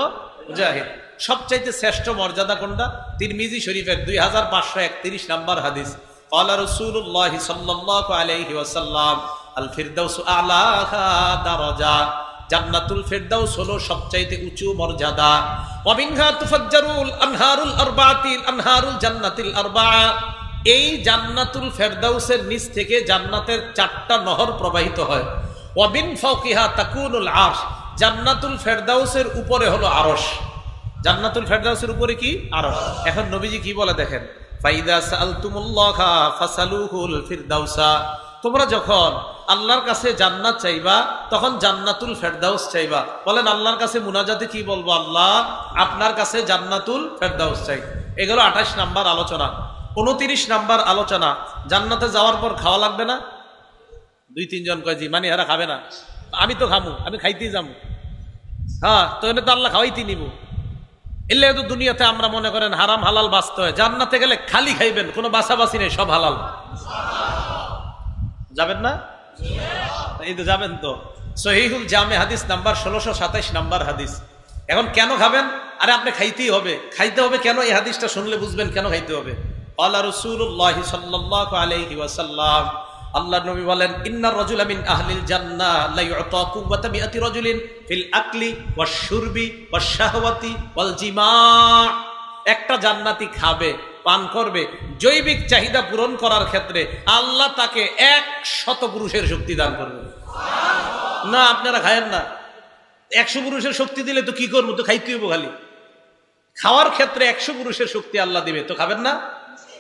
মুজাহিদ। সবচাইতে শ্রেষ্ঠ মর্যাদা কোনটা? তিরমিজি শরীফের 2531 নাম্বার হাদিস। ক্বালা রাসূলুল্লাহ সাল্লাল্লাহু আলাইহি ওয়াসাল্লাম, আল ফিরদাউসু আ'লাহা দারাজা, জান্নাতুল ফিরদাউস হলো সবচাইতে উঁচু মর্যাদা। ওয়া মিনহা তুফাজ্জারুল আনহারুল আরবাআতিল আনহারুল জান্নাতিল আরবাআ, এই জান্নাতুল ফিরদাউসের নিচ থেকে জান্নাতের 4টা নহর প্রবাহিত হয়। ওয়া মিন ফাওকিহা তাকুনুল আরশ, জান্নাতুল ফিরদাউসের উপরে হলো আরশ। জান্নাতুল ফিরদাউসের উপরে কি? আরশ। এখন নবীজি কি বলে দেখেন, ফাইদা সাআলতুমুল্লাহা ফাসালুহুল ফিরদাউসা, তোমরা যখন আল্লাহর কাছে জান্নাত চাইবা তখন জান্নাতুল ফেরদাউস চাইবা। বলেন আল্লাহর কাছে মুনাজাতে কি বলবো? আল্লাহ আপনার কাছে জান্নাতুল ফেরদাউস চাই। এগুলো 28 নাম্বার আলোচনা। 29 নাম্বার আলোচনা, জান্নাতে যাওয়ার পর খাওয়া লাগবে না? 2-3 জন কয় জি, মানে এরা খাবে না। আমি তো খামু, আমি খাইতেই যাবো। হ্যাঁ, তো এনে তো আল্লাহ খাওয়াইতে নিব। এলে তো দুনিয়াতে আমরা মনে করেন হারাম হালাল বাঁচতে হয়, জান্নাতে গেলে খালি খাইবেন, কোনো বাছাবাছি নেই, সব হালাল। যাবেন না? এই তো যাবেন তো। সহিহুল জামে হাদিস নাম্বার 1627 নাম্বার হাদিস। এখন কেন খাবেন? আরে আপনি খাইতেই হবে। খাইতে হবে কেন? এই হাদিসটা শুনলে বুঝবেন কেন খাইতে হবে। ক্বালা রাসূলুল্লাহ সাল্লাল্লাহু আলাইহি ওয়াসাল্লাম, আল্লাহর নবী বলেন, ইন্নার রাজুলা মিন আহলিল জান্নাহ লা ইউতা কুওয়াতা মিআতি রাজুলিন ফিল আকলি ওয়াশ শুরবি ওয়াশ শাহওয়াতি ওয়াল জিমা, একটা জান্নাতি খাবে, পান করবে, জৈবিক চাহিদা পূরণ করার ক্ষেত্রে আল্লাহ তাকে 100 পুরুষের শক্তি দান করবে। না, আপনারা খায়েন না। 100 পুরুষের শক্তি দিলে তো কি করবো? তো খাইতে হইব খালি। খাওয়ার ক্ষেত্রে 100 পুরুষের শক্তি আল্লাহ দিবে, তো খাবেন না?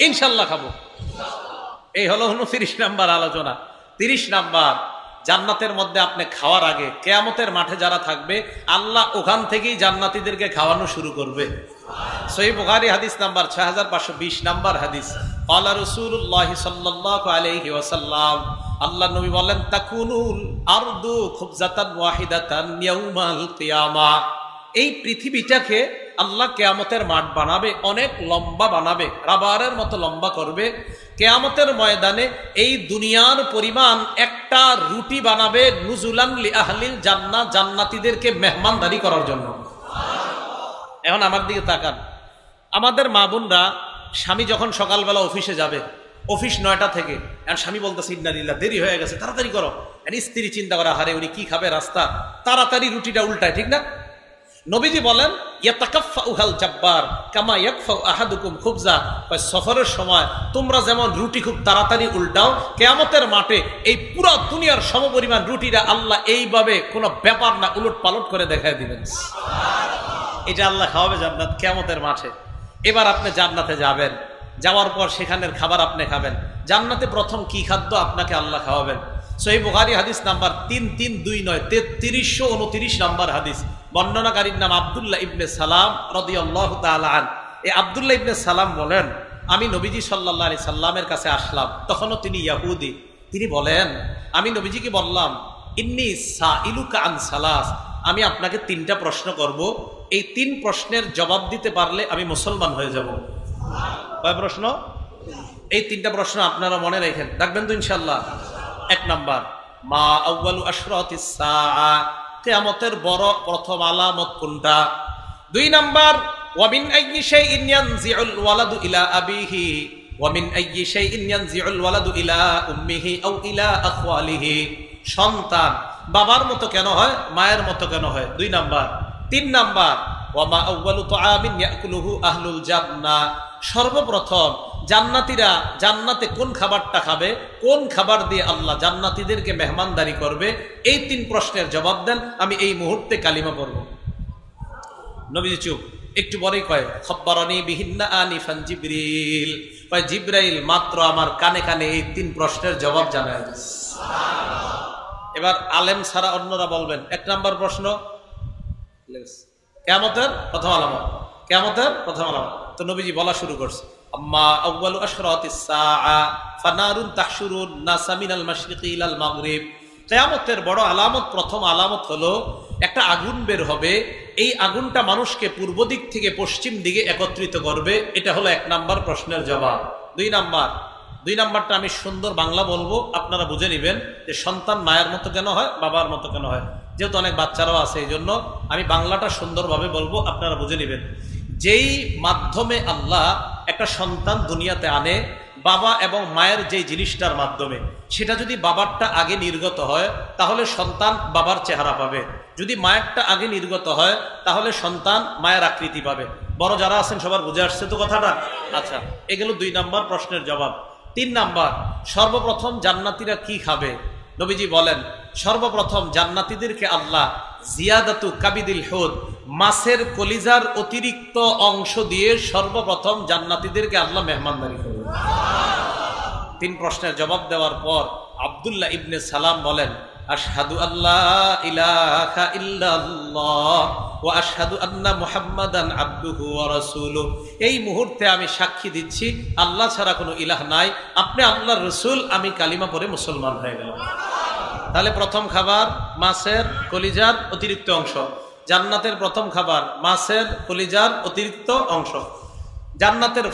ইনশাল্লাহ খাবো। এই হলো 29 নাম্বার আলোচনা। 30 নাম্বার, জান্নাতের মধ্যে আপনি খাওয়ার আগে কিয়ামতের মাঠে যারা থাকবে আল্লাহ ওখান থেকেই জান্নাতীদেরকে খাওয়ানো শুরু করবে। সহিহ বুখারী হাদিস নাম্বার 6520 নাম্বার হাদিস। ক্বালা রাসূলুল্লাহ সাল্লাল্লাহু আলাইহি ওয়াসাল্লাম, আল্লাহ নবী বলেন, তাকুনুল আরদু খুবজাতান ওয়াহিদাতান ইয়াউমাল কিয়ামা, এই পৃথিবীটাকে আল্লাহ কিয়ামতের মাঠ বানাবে, অনেক লম্বা বানাবে, রাবারের মতো লম্বা করবে। কিয়ামতের ময়দানে এই দুনিয়ার পরিমাণ একটা রুটি বানাবে, নুজুলান লি আহলিল জান্নাহ, জান্নাতীদেরকে মেহমানদারি করার জন্য। এখন আমার দিকে তাকান, আমাদের মা বোনরা স্বামী যখন সকালবেলা অফিসে যাবে, অফিস 9টা থেকে, আর স্বামী বলতেছে ইন্নালিল্লাহ, দেরি হয়ে গেছে, তাড়াতাড়ি করো। আর স্ত্রী চিন্তা করা, হারে উনি কি খাবে রাস্তা, তাড়াতাড়ি রুটিটা উল্টায়, ঠিক না? নবীজি বলেন, ইয়াতাকাফফাউহাল জাব্বার কামা ইয়াকফাউ আহাদুকুম খুবজা, সফরের সময় তোমরা যেমন রুটি খুব তাড়াতাড়ি উল্টাও, কিয়ামতের মাঠে এই পুরো দুনিয়ার সমপরিমাণ রুটিটা আল্লাহ এইভাবে কোনো ব্যাপার না উলট পালট করে দেখায় দিবেন। এটা আল্লাহ খাওয়াবে জান্নাত কিয়ামতের মাঠে। এবার আপনি জান্নাতে যাবেন, যাওয়ার পর সেখানের খাবার আপনি খাবেন। জান্নাতে প্রথম কি খাদ্য আপনাকে আল্লাহ খাওয়াবেন? সহিহ বুখারী হাদিস নাম্বার 3329 3329 নাম্বার হাদিস। বর্ণনাকারীর নাম আব্দুল্লাহ ইবনে সালাম রাদিয়াল্লাহু তাআলা আন। এই আব্দুল্লাহ ইবনে সালাম বলেন, আমি নবীজি সাল্লাল্লাহু আলাইহি সাল্লামের কাছে আসলাম, তখনও তিনি ইহুদি। তিনি বলেন, আমি নবীজিকে বললাম, ইন্নী সাইলুকা আন সালাস, আমি আপনাকে 3টা প্রশ্ন করব, এই 3 প্রশ্নের জবাব দিতে পারলে আমি মুসলমান হয়ে যাব। কয় প্রশ্ন? এই 3টা প্রশ্ন আপনারা মনে রাখেন, রাখবেন তো ইনশাআল্লাহ। 1 নাম্বার, মা আউয়ালু আশরাতিস সাআ, কিয়ামতের বড় প্রথম আলামত কোনটা? 2 নাম্বার, ওয়া মিন আইয়ি শাইইন ইয়ানজিউল ওয়ালাদু ইলা আবিহি ওয়া মিন আইয়ি শাইইন ইয়ানজিউল ওয়ালাদু ইলা উম্মিহি আও ইলা আখওয়ালিহি, সন্তান বাবার মতো কেন হয়, মায়ের মতো কেন হয়? 2 নাম্বার। 3 নাম্বার, ওয়া মা আউয়ালু তুআমিন ইয়াকুলুহু আহলুল জান্নাহ, সর্বপ্রথম জান্নাতীরা জান্নাতে কোন খাবারটা খাবে, কোন খাবার দিয়ে আল্লাহ জান্নাতীদেরকে মেহমানদারি করবে? এই 3 প্রশ্নের জবাব দেন, আমি এই মুহূর্তে কালিমা পড়ব। নবীজি চুপ, একটু পরেই কয়, খব্বারানি বিহিন্না আনিফান জিবরিল, কয় জিবরাইল মাত্র আমার কানে কানে এই 3 প্রশ্নের জবাব জানায় দিয়েছে। এবার আলেম ছাড়া অন্যরা বলবেন, 1 নাম্বার প্রশ্ন, কিয়ামতের প্রথম আলামত। কিয়ামতের প্রথম আলামত। তো নবীজি বলা শুরু করছে, আম্মা আউয়ালু আশরাতিস সাআ ফানারুন তাহশুরুন নাসা মিনাল মাশরিকি ইলাল মাগরিব। কিয়ামতের বড় আলামত, প্রথম আলামত হলো একটা আগুন বের হবে। এই আগুনটা মানুষকে পূর্ব দিক থেকে পশ্চিম দিকে একত্রিত করবে। এটা হলো 1 নাম্বার প্রশ্নের জবাব। 2 নাম্বারটা আমি সুন্দর বাংলা বলবো, আপনারা বুঝে নেবেন যে সন্তান মায়ের মতো কেন হয়, বাবার মতো কেন হয়। যেহেতু অনেক বাচ্চারাও আছে, এই জন্য আমি বাংলাটা সুন্দরভাবে বলবো, আপনারা বুঝে নেবেন। যেই মাধ্যমে আল্লাহ একটা সন্তান দুনিয়াতে আনে, বাবা এবং মায়ের যেই জিনিসটার মাধ্যমে, সেটা যদি বাবারটা আগে নির্গত হয় তাহলে সন্তান বাবার চেহারা পাবে, যদি মায়েরটা আগে নির্গত হয় তাহলে সন্তান মায়ের আকৃতি পাবে। বড় যারা আছেন সবার বুঝে আসছে তো কথাটা? আচ্ছা, এগুলো 2 নাম্বার প্রশ্নের জবাব। 3 নাম্বার, সর্বপ্রথম জান্নাতীরা কি খাবে? নবীজি বলেন, সর্বপ্রথম জান্নাতীদেরকে আল্লাহ জিয়াদাতু কাবিদিল হুদ, মাছের কলিজার অতিরিক্ত অংশ দিয়ে সর্বপ্রথম জান্নাতীদেরকে আল্লাহ মেহমানদারি করবে। 3 প্রশ্নের জবাব দেওয়ার পর আব্দুল্লাহ ইবনে সালাম বলেন, আশহাদু আল্লা ইলাহা ইল্লাল্লাহ ওয়া আশহাদু আন্না মুহাম্মাদান আবদুহু ওয়া রাসূলুহু। এই মুহূর্তে আমি সাক্ষী দিচ্ছি আল্লাহ ছাড়া কোনো ইলাহ নাই, আপনি আল্লাহর রাসূল, আমি কালিমা পড়ে মুসলমান হয়ে গেলাম। তাহলে প্রথম খাবার মাছের কলিজার অতিরিক্ত অংশ। জান্নাতের প্রথম খাবার মাছের কলিজার অতিরিক্ত অংশ। জান্নাতের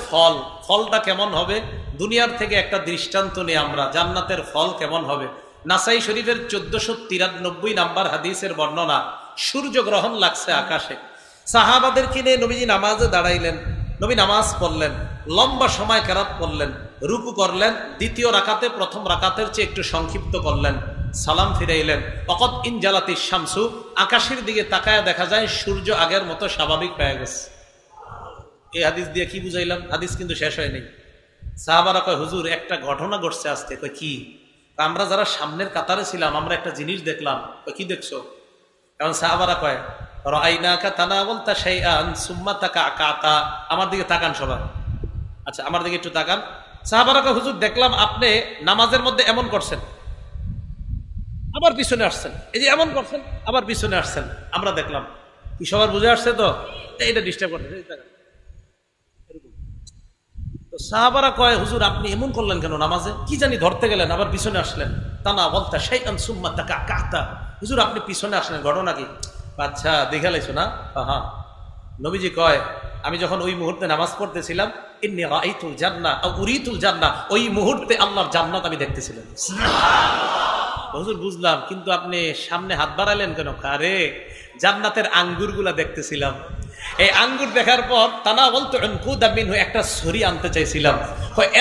ফলটা কেমন হবে? দুনিয়ার থেকে একটা দৃষ্টান্ত নিয়ে আমরা জান্নাতের ফল কেমন হবে। নাসাই শরীফের 1493 নাম্বার হাদিসের বর্ণনা, সূর্য গ্রহণ লাগছে আকাশে, সাহাবাদেরকে নিয়ে নবীজি নামাজে দাঁড়াইলেন, নবী নামাজ পড়লেন, লম্বা সময় কেরাত পড়লেন, রুকু করলেন, দ্বিতীয় রাকাতে প্রথম রাকাতের চেয়ে একটু সংক্ষিপ্ত করলেন, সালাম ফিরাইলেন। অকত ইনজালাতিশ শামসু, আকাশের দিকে তাকায় দেখা যায় সূর্য আগের মতো স্বাভাবিক হয়ে গেছে। এই হাদিস দিয়ে কি বুঝাইলাম? হাদিস কিন্তু শেষ হয়নি। সাহাবারা কয়, হুজুর একটা ঘটনা ঘটছে আজকে। কয় কি? আমরা যারা সামনের কাতারে ছিলাম আমরা একটা জিনিস দেখলাম। কি দেখছো? কারণ সাহাবারা কয়, রাআইনাকা তানাওয়ালতা শাইআন সুম্মা তাকাআতা। আমার দিকে তাকান সবাই। আচ্ছা, আমার দিকে একটু তাকান। সাহাবারা কয়, হুজুর দেখলাম আপনি নামাজের মধ্যে এমন করছেন, আবার পিছনে আসছেন, এই যে এমন করছেন আবার পিছনে আসছেন, আমরা দেখলাম। কি সবার বুঝে আসছে তো? এইটা ডিস্টার্ব করতে সাহাবারা কয়, হুজুর আপনি এমন করলেন কেন নামাজে? কি জানি ধরতে গেলেন আবার পিছনে আসলেন। তানা বলতা শাইআন সুম্মা তাকাআতা। হুজুর আপনি পিছনে আসলেন, ঘটনা কি? আচ্ছা দেখে লাইছো না? হ্যাঁ। নবীজি কয়, আমি যখন ওই মুহূর্তে নামাজ পড়তেছিলাম, ইন্নী রাআইতুল জান্নাহ আও উরিতুল জান্নাহ, ওই মুহূর্তে আল্লাহর জান্নাত আমি দেখতেছিলাম। হুজুর বুঝলাম, কিন্তু আপনি সামনে হাত বাড়ালেন কেন? আরে জান্নাতের আঙ্গুরগুলা দেখতেছিলাম। এই আঙ্গুর দেখার পর তানা বলতো একটা ছড়ি আনতে চাইছিলাম,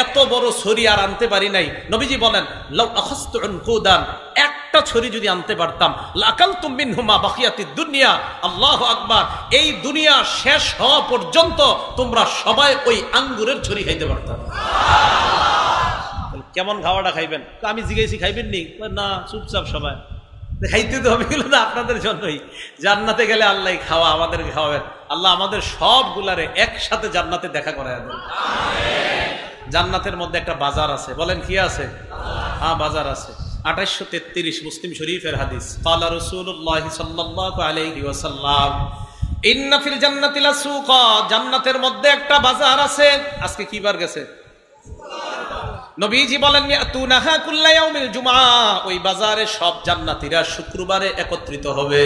এত বড় ছড়ি আর আনতে পারি নাই। নবীজি বলেন, লাউ আখাযতু উনকুদান, একটা ছড়ি যদি আনতে পারতাম, লাকালতুম মিনহুমা বাকিয়াতিদ দুনিয়া। আল্লাহু আকবার। এই দুনিয়া শেষ হওয়া পর্যন্ত তোমরা সবাই ওই আঙ্গুরের ছড়ি খাইতে পারতাম। কেমন খাওয়াটা খাইবেন? আমি জিজ্ঞেসি খাইবেন নি? না, চুপচাপ সবাই। খাইতে তো হবে, এগুলো না আপনাদের জন্যই। জান্নাতে গেলে আল্লাহ খাওয়া আমাদেরকে খাওয়াবেন। আল্লাহ আমাদের সবগুলারে একসাথে জান্নাতে দেখা করায় দেন। জান্নাতের মধ্যে একটা বাজার আছে, বলেন কি আছে? হ্যাঁ, বাজার আছে। 2833 মুসলিম শরীফের হাদিস। ক্বালা রাসূলুল্লাহ সাল্লাল্লাহু আলাইহি ওয়াসাল্লাম, ইন্না ফিল জান্নাতি লাসুকা, জান্নাতের মধ্যে একটা বাজার আছে। আজকে কি বার গেছে? নবীজি বলেন, ইয়াতুনাহা কুল্লা ইয়াউমিল জুমআ, ওই বাজারে সব জান্নাতীরা শুক্রবারে একত্রিত হবে।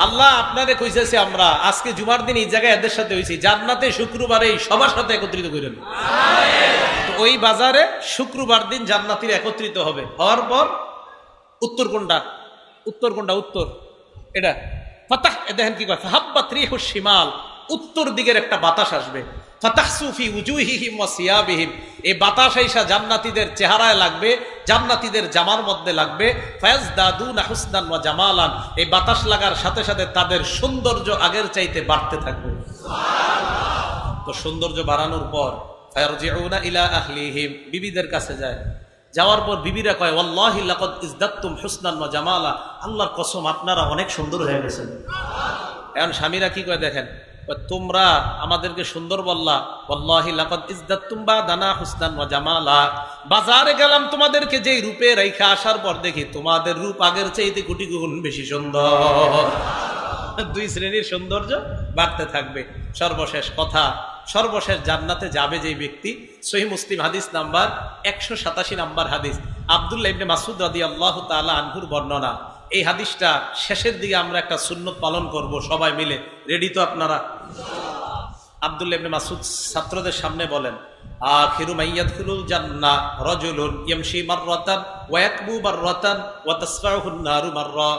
আল্লাহ আপনারে কইছে আমরা আজকে জুমার দিন এই জায়গায় এদের সাথে হইছি, জান্নাতে শুক্রবারে সবার সাথে একত্রিত করেন। তো ওই বাজারে শুক্রবার দিন জান্নাতীরা একত্রিত হবে। হওয়ার পর উত্তর কোনটা? উত্তর এটা ফাতাহ। দেখেন কি কয়, ফাহাব্বাত রিহুশ শিমাল, উত্তর দিকের একটা বাতাস আসবে। ফাতাহসু ফি উজুহিহিম ওয়া সিয়াবিহিম, এই বাতাস আইসা জান্নাতীদের চেহারায় লাগবে, জান্নাতীদের জামার মধ্যে লাগবে। ফায়াজদাদুনা হুসনান ওয়া জামালান, এই বাতাস লাগার সাথে সাথে তাদের সৌন্দর্য আগের চাইতে বাড়তে থাকবে। সুবহানাল্লাহ। তো সৌন্দর্য বাড়ানোর পর ফায়ারজিউনা ইলা আহলিহিম, বিবিদের কাছে যায়। যাওয়ার পর বিবিরা কয়, ওয়াল্লাহি লাকাদ ইজদাদতুম হুসনান ওয়া জামালা, আল্লাহর কসম আপনারা অনেক সুন্দর হয়ে গেছেন। এখন স্বামীরা কি কয় দেখেন, তোমরা আমাদেরকে সুন্দর বললা, ওয়াল্লাহি লাকাদ ইজদাদতুম বাদানা হুসনান ওয়া জামালা, বাজারে গেলাম তোমাদেরকে যেই রূপে রাইখা আসার পর দেখি তোমাদের রূপ আগের চাইতে কোটি গুণ বেশি সুন্দর। 2 শ্রেণীর সৌন্দর্য বাড়তে থাকবে। সর্বশেষ কথা, সর্বশেষ জান্নাতে যাবে যে ব্যক্তি, সহিহ মুসলিম হাদিস নাম্বার 187 নাম্বার হাদিস, আব্দুল্লাহ ইবনে মাসউদ রাদিয়াল্লাহু তাআলা আনহুর বর্ণনা। এই হাদিসটা শেষের দিকে আমরা একটা সুন্নত পালন করব সবাই মিলে, রেডি তো আপনারা? আব্দুল্লাহ ইবনে মাসউদ ছাত্রদের সামনে বলেন, আখিরু মাইয়াদখুলুল জান্নাহ রাজুলুন ইয়ামশি মাররাতান ওয়া ইয়াকবু মাররাতান ওয়া তাসফাউহুন নারু মাররা।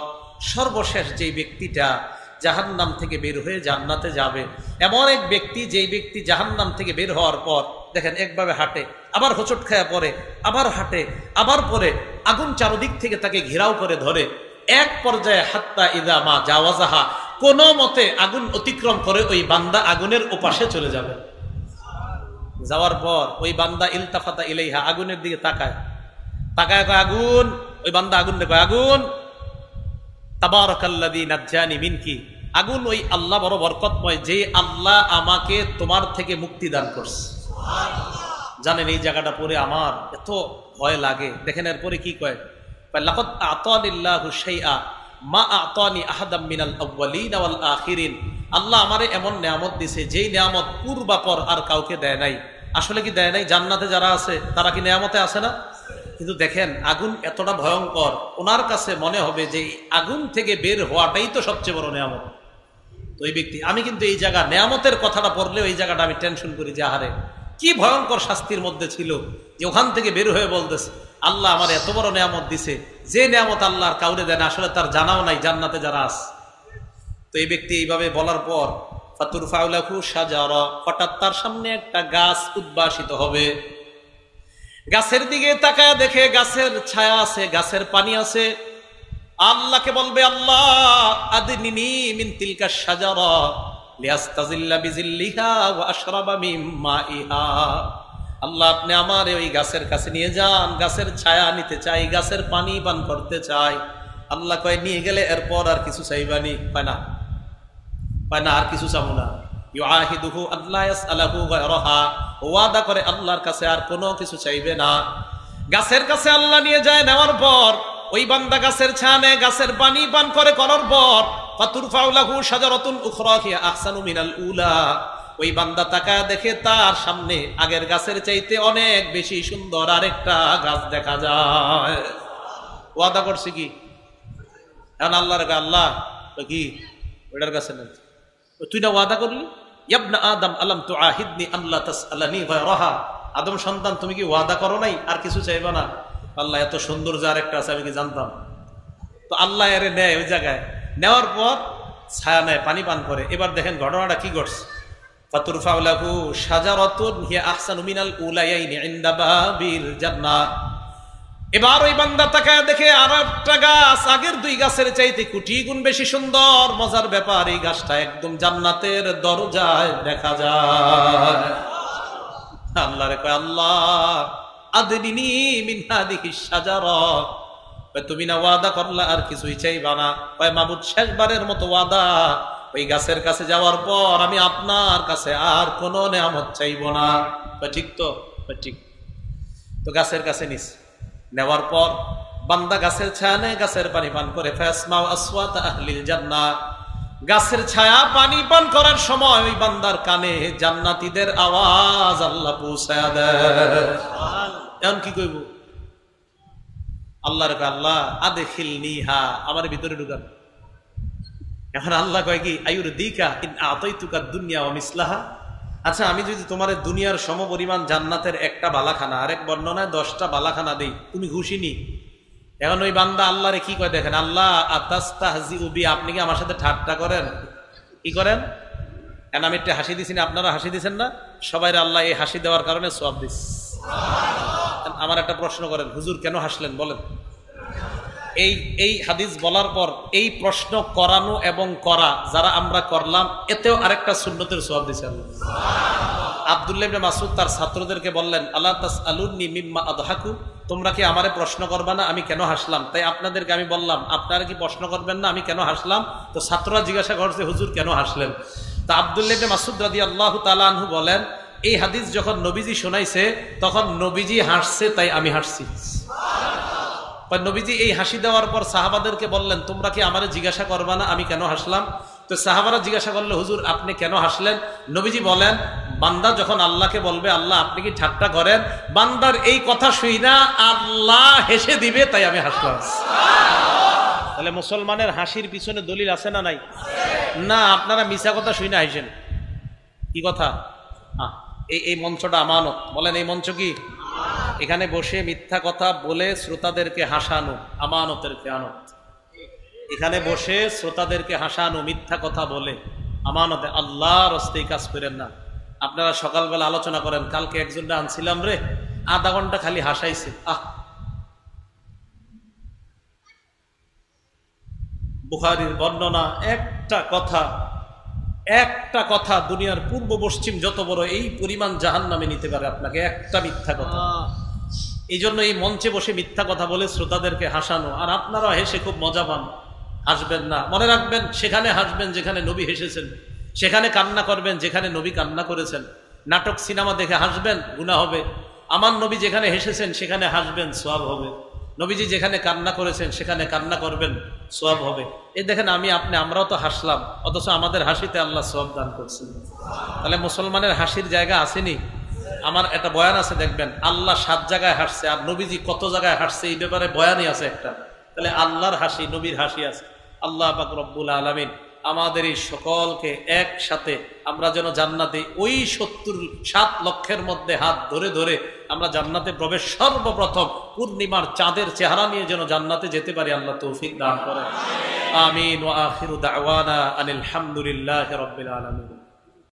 সর্বশেষ যেই ব্যক্তিটা জাহান্নাম থেকে বের হয়ে জান্নাতে যাবে, এমন এক ব্যক্তি যেই ব্যক্তি জাহান্নাম থেকে বের হওয়ার পর দেখেন একভাবে হাঁটে, আবার হোঁচট খায়া পড়ে, আবার হাঁটে, আবার পরে আগুন চারদিক থেকে তাকে ঘেরাও করে ধরে, এক পর্যায়ে হাত্তা ইদা মা জাওয়াজাহা, কোন মতে আগুন অতিক্রম করে ওই বান্দা আগুনের ওপাশে চলে যাবে। যাওয়ার পর ওই বান্দা ইলতাফাতা ইলাইহা, আগুনের দিকে তাকায়, তাকায় আগুন, ওই বান্দা আগুন দেখো, আগুন তাবারাকাল্লাযী নাজ্জানি মিনকি, আগুন ওই আল্লাহ বড় বরকতময়, যে আল্লাহ আমাকে তোমার থেকে মুক্তি দান করছে। জানেন এই জায়গাটা পড়ে আমার এত ভয় লাগে। দেখেন এরপরে কি কয়, লাকাদ আতানিল্লাহু শাইআ মা আতানি আহাদাম মিনাল আউয়ালিন ওয়াল আখিরিন, আল্লাহ আমারে এমন নিয়ামত দিছে যেই নিয়ামত পূর্বাপর আর কাউকে দেয় নাই। আসলে কি দেয় নাই? জান্নাতে যারা আছে তারা কি নিয়ামতে আছে না? কিন্তু দেখেন আগুন এতটা ভয়ঙ্কর, ওনার কাছে মনে হবে যে আগুন থেকে বের হওয়াটাই তো সবচেয়ে বড় নিয়ামত। তো এই ব্যক্তি, আমি কিন্তু এই জায়গা নিয়ামতের কথাটা পড়লে ওই জায়গাটা আমি টেনশন করি যে আহারে কি ভয়ঙ্কর শাস্তির মধ্যে ছিল, যে ওখান থেকে বের হয়ে বলতেছে আল্লাহ আমার এত বড় নিয়ামত দিছে, যে নিয়ামত আল্লাহর কাউরে দেন, আসলে তার জানাও নাই জান্নাতে যারা আছে। তো এই ব্যক্তি এইভাবে বলার পর ফাতুরফাউ লাহু শাজারা, হঠাৎ তার সামনে একটা গাছ উদ্ভাসিত হবে। গাছের দিকে তাকায় দেখে গাছের ছায়া আছে, গাছের পানি আছে। আল্লাহকে বলবে, আল্লাহ আদনিনি মিন তিলকা শাজারা লিয়াস্তাজিল্লা বিজিল্লিহা ওয়া আশরাবা মিন মাইহা, আল্লাহ আপনি আমার ওই গাছের কাছে নিয়ে যান, গাছের ছায়া নিতে চাই, গাছের পানি পান করতে চাই। আল্লাহ কয় নিয়ে গেলে এরপর আর কিছু চাইবানি? পায় না, পায় না, আর কিছু চাবো না। ইউআহিদুহু আল্লাহ ইয়াসআলাহু গায়রাহা, ওয়াদা করে আল্লাহর কাছে আর কোনো কিছু চাইবে না। গাছের কাছে আল্লাহ নিয়ে যায়, নেওয়ার পর ওই বান্দা গাছের ছায়া নেয়, গাছের পানি পান করে, করার পর ফাতুরফাউ লাহু শাজারাতুন উখরা হিয়া আহসানু মিনাল উলা, ওই বান্দা তাকায় দেখে তার সামনে আগের গাছের চাইতে অনেক বেশি সুন্দর আরেকটা গাছ দেখা যায়। ওয়াদা করছে কি? এখন আল্লাহর আল্লাহ কি ওইটার কাছে নেই, তুই না ওয়াদা করলি, ইবনা আদম আলাম তুআহিদনি আল্লাহ তাসআলানি গায়রাহা, আদম সন্তান তুমি কি ওয়াদা করো নাই আর কিছু চাইবা না? আল্লাহ এত সুন্দর যে আরেকটা আছে আমি কি জানতাম? তো আল্লাহ এর নেয়, ওই জায়গায় নেওয়ার পর ছায়া নেয়, পানি পান করে। এবার দেখেন ঘটনাটা কি ঘটছে। ফাতুরফাউ লাহু শাজারাতুন হিয়া আহসানু মিনাল উলায়াইনি ইনদা বাবিল জান্নাহ, এবার ওই বান্দা তাকায় দেখে আর একটা গাছ আগের দুই গাছের চাইতে কোটি গুণ বেশি সুন্দর। মজার ব্যাপার, এই গাছটা একদম জান্নাতের দরজায় দেখা যায়। আল্লাহরে কয়, আল্লাহ আদনিনি মিন হাদিহিশ শাজারা, তুমি না ওয়াদা করলা আর কিছুই চাইবা না? কয় মাবুদ শেষবারের মতো ওয়াদা, ওই গাছের কাছে যাওয়ার পর আমি আপনার কাছে আর কোনো নিয়ামত চাইব না। ঠিক তো? ঠিক। তো গাছের কাছে নিস, নেওয়ার পর বান্দা গাছের ছায়া নেয়, গাছের পানি পান করে। ফাসমাউ আসওয়াত আহলিল জান্নাহ, গাছের ছায়া পানি পান করার সময় ওই বান্দার কানে জান্নাতীদের আওয়াজ আল্লাহ পৌঁছায়া দেয়। এখন কি কইব? আল্লাহর কয়, আল্লাহ আদখিলনিহা, আমার ভিতরে ঢুকান। এখন আল্লাহ কয় কি, আয়ুরদিকা ইন আতাইতুকা দুনিয়া ওয়া মিসলাহা, আচ্ছা আমি যদি তোমার দুনিয়ার সমপরিমাণ জান্নাতের একটা বালাখানা, আরেক বর্ণনায় 10টা বালাখানা দেই, তুমি খুশি নি? এখন ওই বান্দা আল্লাহরে কি কয় দেখেন, আল্লাহ আতাস্তাহজিউ বি, আপনি কি আমার সাথে ঠাট্টা করেন? কি করেন? এখন আমি একটা হাসি দিছি না, আপনারা হাসি দিছেন না? সবাই আল্লাহ এই হাসি দেওয়ার কারণে সওয়াব দিস। আমার একটা প্রশ্ন করেন, হুজুর কেন হাসলেন বলেন? এই হাদিস বলার পর এই প্রশ্ন করানো এবং করা যারা আমরা করলাম, এতেও আরেকটা সুন্নতের সওয়াব দিছে আল্লাহ। আব্দুল্লাহ ইবনে মাসউদ তার ছাত্রদেরকে বললেন, আলা তাসআলুনি মিম্মা আদহাকু, তোমরা কি আমারে প্রশ্ন করবা না আমি কেন হাসলাম? তাই আপনাদেরকে আমি বললাম, আপনারা কি প্রশ্ন করবেন না আমি কেন হাসলাম? তো ছাত্ররা জিজ্ঞাসা করছে, হুজুর কেন হাসলেন? তা আব্দুল্লাহ ইবনে মাসউদ রাদিয়াল্লাহু তাআলা আনহু বলেন, এই হাদিস যখন নবীজি শোনাইছে তখন নবীজি হাসছে, তাই আমি হাসছি। নবীজি এই হাসি দেওয়ার পর সাহাবাদেরকে বললেন, তোমরা কি আমারে জিজ্ঞাসা করবা না আমি কেন হাসলাম? তো তো সাহাবারা জিজ্ঞাসা করলো, হুজুর আপনি কেন হাসলেন? নবীজি বলেন, বান্দা যখন আল্লাহকে বলবে আল্লাহ আপনি কি ঠাট্টা করেন, বান্দার এই কথা শুই না আল্লাহ হেসে দিবে, তাই আমি হাসলাম। তাহলে মুসলমানের হাসির পিছনে দলিল আছে না নাই? না, আপনারা মিছা কথা শুই না হাসেন। কি কথা? এই মঞ্চটা আমানত। বলেন এই মঞ্চ কি? এখানে বসে মিথ্যা কথা বলে শ্রোতাদেরকে হাসানো আমানতের খেয়ানত। এখানে বসে শ্রোতাদেরকে হাসানো মিথ্যা কথা বলে আমানতে। আল্লাহর রাস্তায় কাজ করেন না। আপনারা সকালবেলা আলোচনা করেন, কালকে একজনটা আনছিলাম রে, আধা ঘন্টা খালি হাসাইছে। বুখারীর বর্ণনা, একটা কথা দুনিয়ার পূর্ব পশ্চিম যত বড় এই পরিমাণ জাহান্নামে নিতে পারে আপনাকে, একটা মিথ্যা কথা। এই জন্য এই মঞ্চে বসে মিথ্যা কথা বলে শ্রোতাদেরকে হাসানো, আর আপনারা হেসে খুব মজা পান। হাসবেন না, মনে রাখবেন সেখানে হাসবেন যেখানে নবী হেসেছেন, সেখানে কান্না করবেন যেখানে নবী কান্না করেছেন। নাটক সিনেমা দেখে হাসবেন, গুনাহ হবে। আমার নবী যেখানে হেসেছেন সেখানে হাসবেন, সওয়াব হবে। নবীজি যেখানে কান্না করেছেন সেখানে কান্না করবেন, সওয়াব হবে। এই দেখেন আমরাও তো হাসলাম, অথচ আমাদের হাসিতে আল্লাহ সওয়াব দান করছেন। তাহলে মুসলমানের হাসির জায়গা আসেনি? আমার একটা বয়ান আছে, দেখবেন আল্লাহ 7 জায়গায় হাসছে আর নবীজি কত জায়গায় হাসছে, এই ব্যাপারে বয়ানই আছে একটা। তাহলে আল্লাহর হাসি, নবীর হাসি আছে। আল্লাহ পাক রব্বুল আলামিন আমাদের এই সকলকে একসাথে আমরা যেন জান্নাতে ওই ৭০ লক্ষের মধ্যে হাত ধরে ধরে আমরা জান্নাতে প্রবেশ, সর্বপ্রথম পূর্ণিমার চাঁদের চেহারা নিয়ে যেন জান্নাতে যেতে পারি, আল্লাহ তৌফিক দান করেন। আমিন। ওয়া আখিরু দাওয়ানা আনিল হামদুলিল্লাহি রাব্বিল আলামিন।